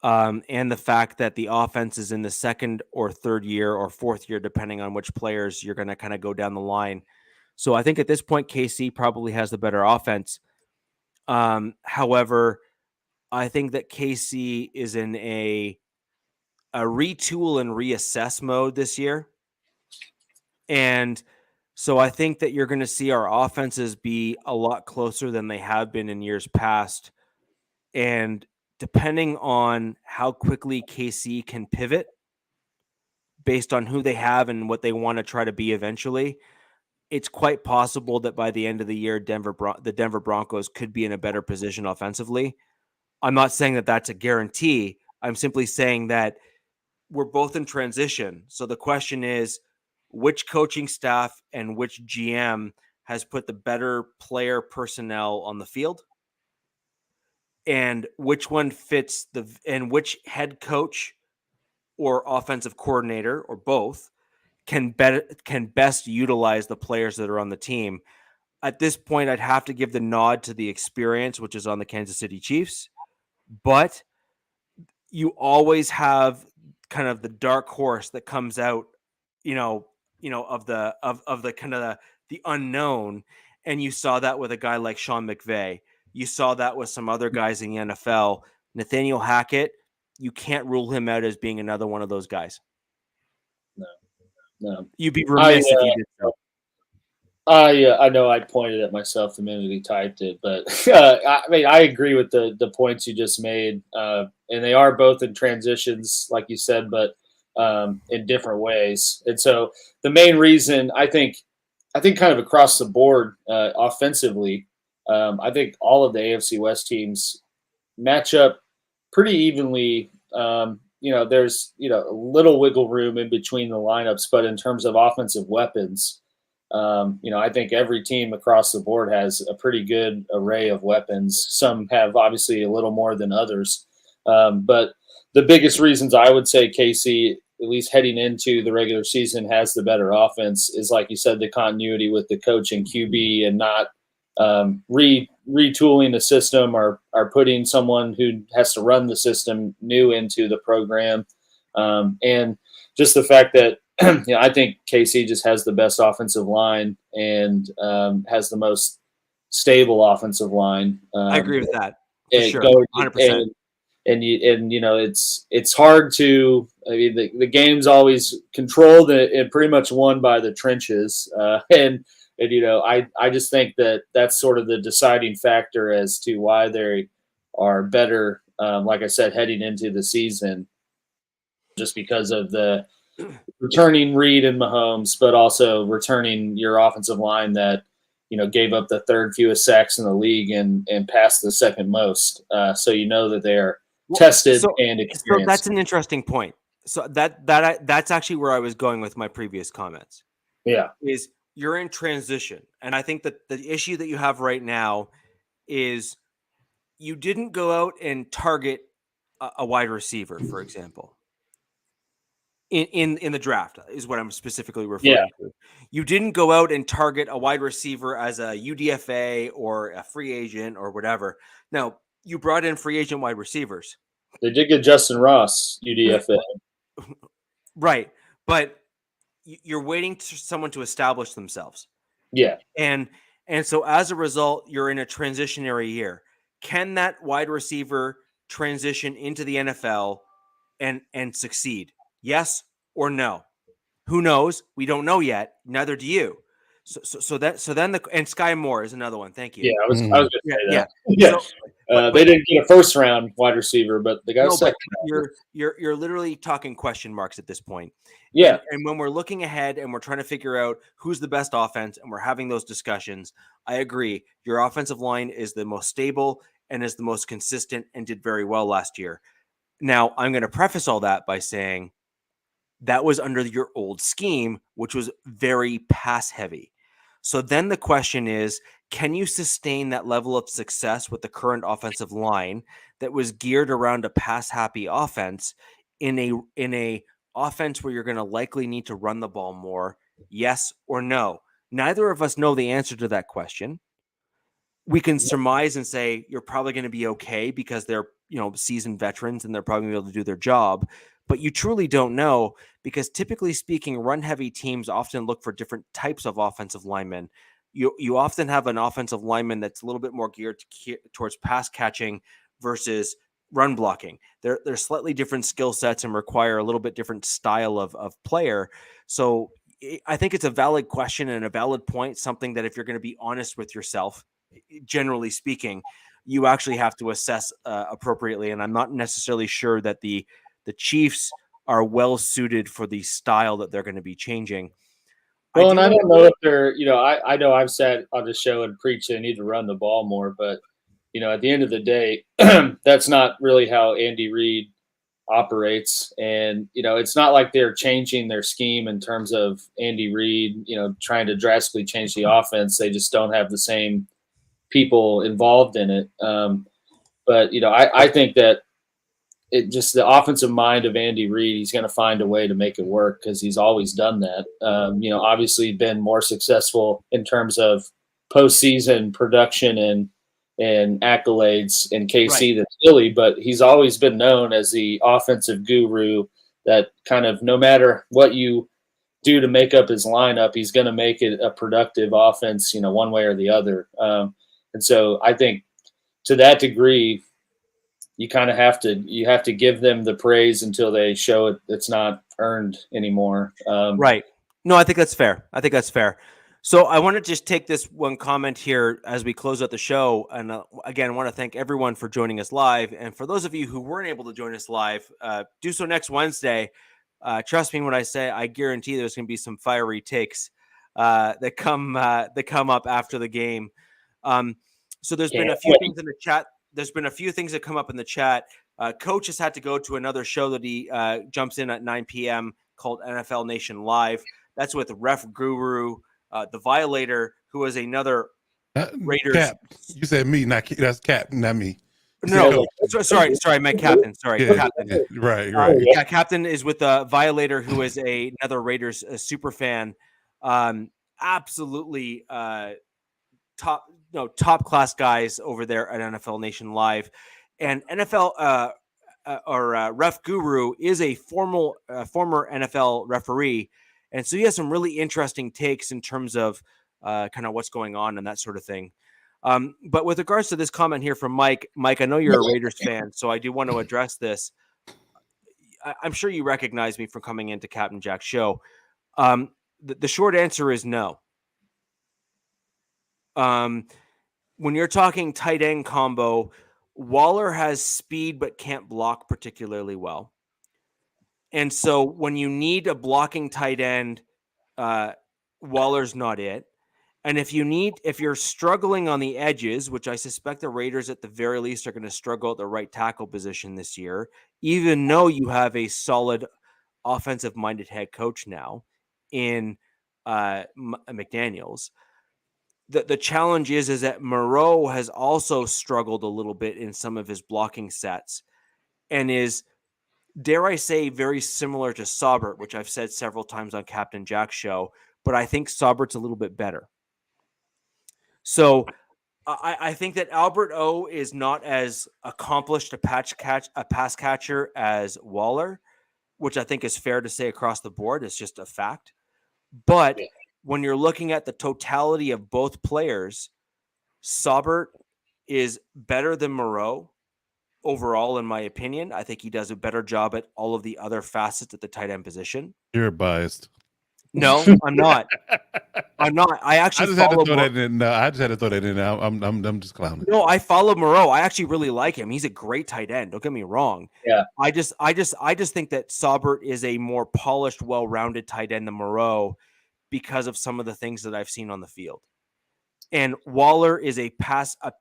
and the fact that the offense is in the second or third year or fourth year, depending on which players you're going to kind of go down the line. So I think at this point, KC probably has the better offense. However, I think that KC is in a retool and reassess mode this year. And so I think that you're going to see our offenses be a lot closer than they have been in years past. And depending on how quickly KC can pivot based on who they have and what they want to try to be eventually, it's quite possible that by the end of the year, the Denver Broncos could be in a better position offensively. I'm not saying that that's a guarantee. I'm simply saying that we're both in transition. So the question is, which coaching staff and which GM has put the better player personnel on the field, and which one fits and which head coach or offensive coordinator or both can best utilize the players that are on the team. At this point, I'd have to give the nod to the experience, which is on the Kansas City Chiefs, but you always have kind of the dark horse that comes out, of the kind of the unknown. And you saw that with a guy like Sean McVay. You saw that with some other guys in the NFL. Nathaniel Hackett, you can't rule him out as being another one of those guys. No. You'd be remiss if you did so. I know I pointed at myself the minute he typed it, but I agree with the points you just made. And they are both in transitions, like you said, but in different ways. And so the main reason I think kind of across the board offensively, I think all of the AFC West teams match up pretty evenly. There's a little wiggle room in between the lineups, but in terms of offensive weapons, I think every team across the board has a pretty good array of weapons. Some have obviously a little more than others. But the biggest reasons I would say KC, at least heading into the regular season, has the better offense is, like you said, the continuity with the coach and QB, and not retooling the system or putting someone who has to run the system new into the program. And just the fact that I think KC just has the best offensive line and has the most stable offensive line. I agree with that. For sure. 100%. and it's hard to. I mean, the game's always controlled and pretty much won by the trenches, and I just think that that's sort of the deciding factor as to why they are better. Like I said, heading into the season, just because of the returning Reed and Mahomes, but also returning your offensive line that gave up the third fewest sacks in the league and passed the second most. So that they are tested and experienced. So that's an interesting point. So that's actually where I was going with my previous comments. Yeah, is you're in transition, and I think that the issue that you have right now is you didn't go out and target a wide receiver, for example. In the draft is what I'm specifically referring to. You didn't go out and target a wide receiver as a UDFA or a free agent or whatever. Now, you brought in free agent wide receivers. They did get Justin Ross, UDFA. Right. But you're waiting for someone to establish themselves. Yeah. And so as a result, you're in a transitionary year. Can that wide receiver transition into the NFL and succeed? Yes or no? Who knows? We don't know yet. Neither do you. So then and Sky Moore is another one. Thank you. Yeah, I was going to say that. Yeah. They didn't get a first round wide receiver, but they got a second. You're literally talking question marks at this point. Yeah. And when we're looking ahead and we're trying to figure out who's the best offense and we're having those discussions, I agree. Your offensive line is the most stable and is the most consistent and did very well last year. Now, I'm going to preface all that by saying that was under your old scheme, which was very pass heavy. So then the question is, can you sustain that level of success with the current offensive line that was geared around a pass happy offense in a offense where you're going to likely need to run the ball more? Yes or no? Neither of us know the answer to that question. We can surmise and say you're probably going to be okay because they're, seasoned veterans and they're probably going to be able to do their job. But you truly don't know because typically speaking, run-heavy teams often look for different types of offensive linemen. You often have an offensive lineman that's a little bit more geared towards pass catching versus run blocking. They're slightly different skill sets and require a little bit different style of player. So I think it's a valid question and a valid point, something that if you're going to be honest with yourself, generally speaking, you actually have to assess appropriately. And I'm not necessarily sure that the Chiefs are well suited for the style that they're going to be changing. Well, I don't know if they're, I know I've said on the show and preached they need to run the ball more, but, at the end of the day, that's not really how Andy Reid operates. And, it's not like they're changing their scheme in terms of Andy Reid, trying to drastically change the offense. They just don't have the same people involved in it. But, I think that it just the offensive mind of Andy Reid, he's going to find a way to make it work because he's always done that. Obviously been more successful in terms of postseason production and accolades in KC than Philly, but he's always been known as the offensive guru that kind of no matter what you do to make up his lineup, he's going to make it a productive offense, one way or the other. And so I think to that degree, you kind of have to give them the praise until they show it's not earned anymore. Right. No, I think that's fair. So I want to just take this one comment here as we close out the show. And again, I want to thank everyone for joining us live. And for those of you who weren't able to join us live, do so next Wednesday. Trust me when I say I guarantee there's going to be some fiery takes that come up after the game. So there's been a few things in the chat. There's been a few things that come up in the chat. Coach has had to go to another show that he jumps in at 9 p.m. called NFL Nation Live. That's with Ref Guru, the Violator, who is another Raiders. Cap. You said me, that's Cap, not me. No, sorry, I meant Captain. Sorry, yeah, Captain. Yeah, right. Yeah, Captain is with the Violator, who is another Raiders super fan. Absolutely top class guys over there at NFL Nation Live, and NFL Ref Guru is a former NFL referee, and so he has some really interesting takes in terms of kind of what's going on and that sort of thing. But with regards to this comment here from Mike, I know you're a Raiders fan, so I do want to address this. I'm sure you recognize me from coming into Captain Jack's show. The short answer is no. When you're talking tight end combo, Waller has speed but can't block particularly well. And so when you need a blocking tight end, Waller's not it. And if you're struggling on the edges, which I suspect the Raiders at the very least are going to struggle at the right tackle position this year, even though you have a solid offensive-minded head coach now in McDaniels. The challenge is that Moreau has also struggled a little bit in some of his blocking sets and is, dare I say, very similar to Saubert, which I've said several times on Captain Jack's show, but I think Saubert's a little bit better. So I think that Albert O is not as accomplished a pass catcher as Waller, which I think is fair to say across the board. It's just a fact. But when you're looking at the totality of both players, Saubert is better than Moreau overall, in my opinion. I think he does a better job at all of the other facets at the tight end position. You're biased. No, I'm not. I'm not. I actually had to throw that in. I just had to throw that in. I'm just clowning. No, I follow Moreau. I actually really like him. He's a great tight end. Don't get me wrong. Yeah. I just think that Saubert is a more polished, well-rounded tight end than Moreau because of some of the things that I've seen on the field. And Waller is a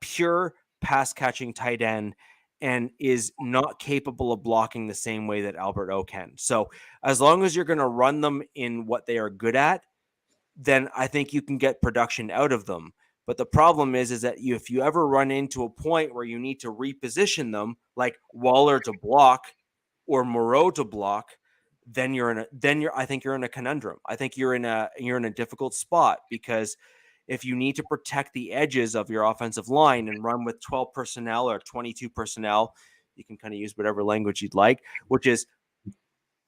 pure pass catching tight end and is not capable of blocking the same way that Albert O can. So as long as you're going to run them in what they are good at, then I think you can get production out of them. But the problem is that if you ever run into a point where you need to reposition them, like Waller to block or Moreau to block, then I think you're in a conundrum. I think you're in a difficult spot, because if you need to protect the edges of your offensive line and run with 12 personnel or 22 personnel, you can kind of use whatever language you'd like, which is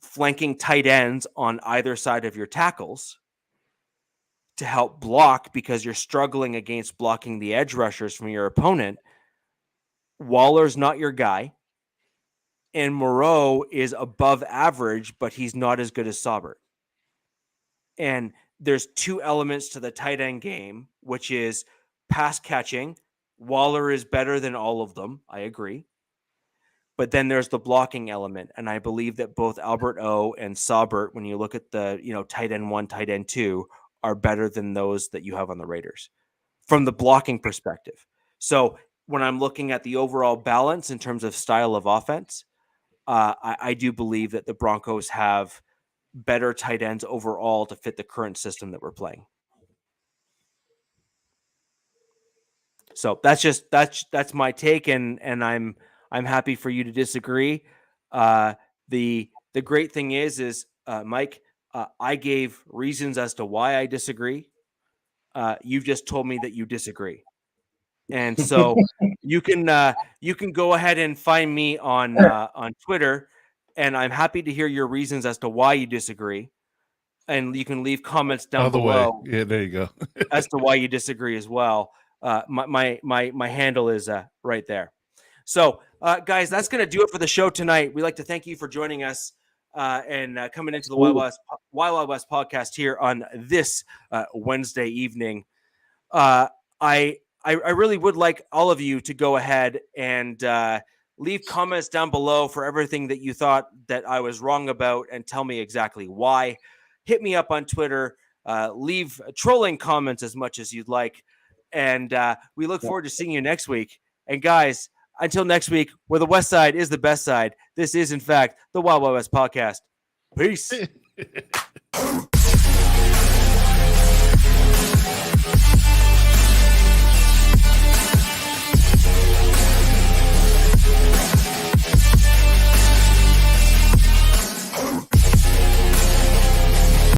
flanking tight ends on either side of your tackles to help block because you're struggling against blocking the edge rushers from your opponent. Waller's not your guy. And Moreau is above average, but he's not as good as Saubert. And there's two elements to the tight end game, which is pass catching. Waller is better than all of them. I agree. But then there's the blocking element. And I believe that both Albert O and Saubert, when you look at the, tight end 1, tight end 2, are better than those that you have on the Raiders from the blocking perspective. So when I'm looking at the overall balance in terms of style of offense, I do believe that the Broncos have better tight ends overall to fit the current system that we're playing. So that's my take, and I'm happy for you to disagree. The great thing is Mike, I gave reasons as to why I disagree. You've just told me that you disagree. And so you can go ahead and find me on Twitter, and I'm happy to hear your reasons as to why you disagree. And you can leave comments down below. Yeah, there you go. as to why you disagree as well. My handle is right there. So, guys, that's going to do it for the show tonight. We'd like to thank you for joining us and coming into the Wild Wild West podcast here on this Wednesday evening. I really would like all of you to go ahead and leave comments down below for everything that you thought that I was wrong about and tell me exactly why. Hit me up on Twitter. Leave trolling comments as much as you'd like. And we look forward to seeing you next week. And guys, until next week, where the West Side is the best side, this is, in fact, the Wild Wild West podcast. Peace.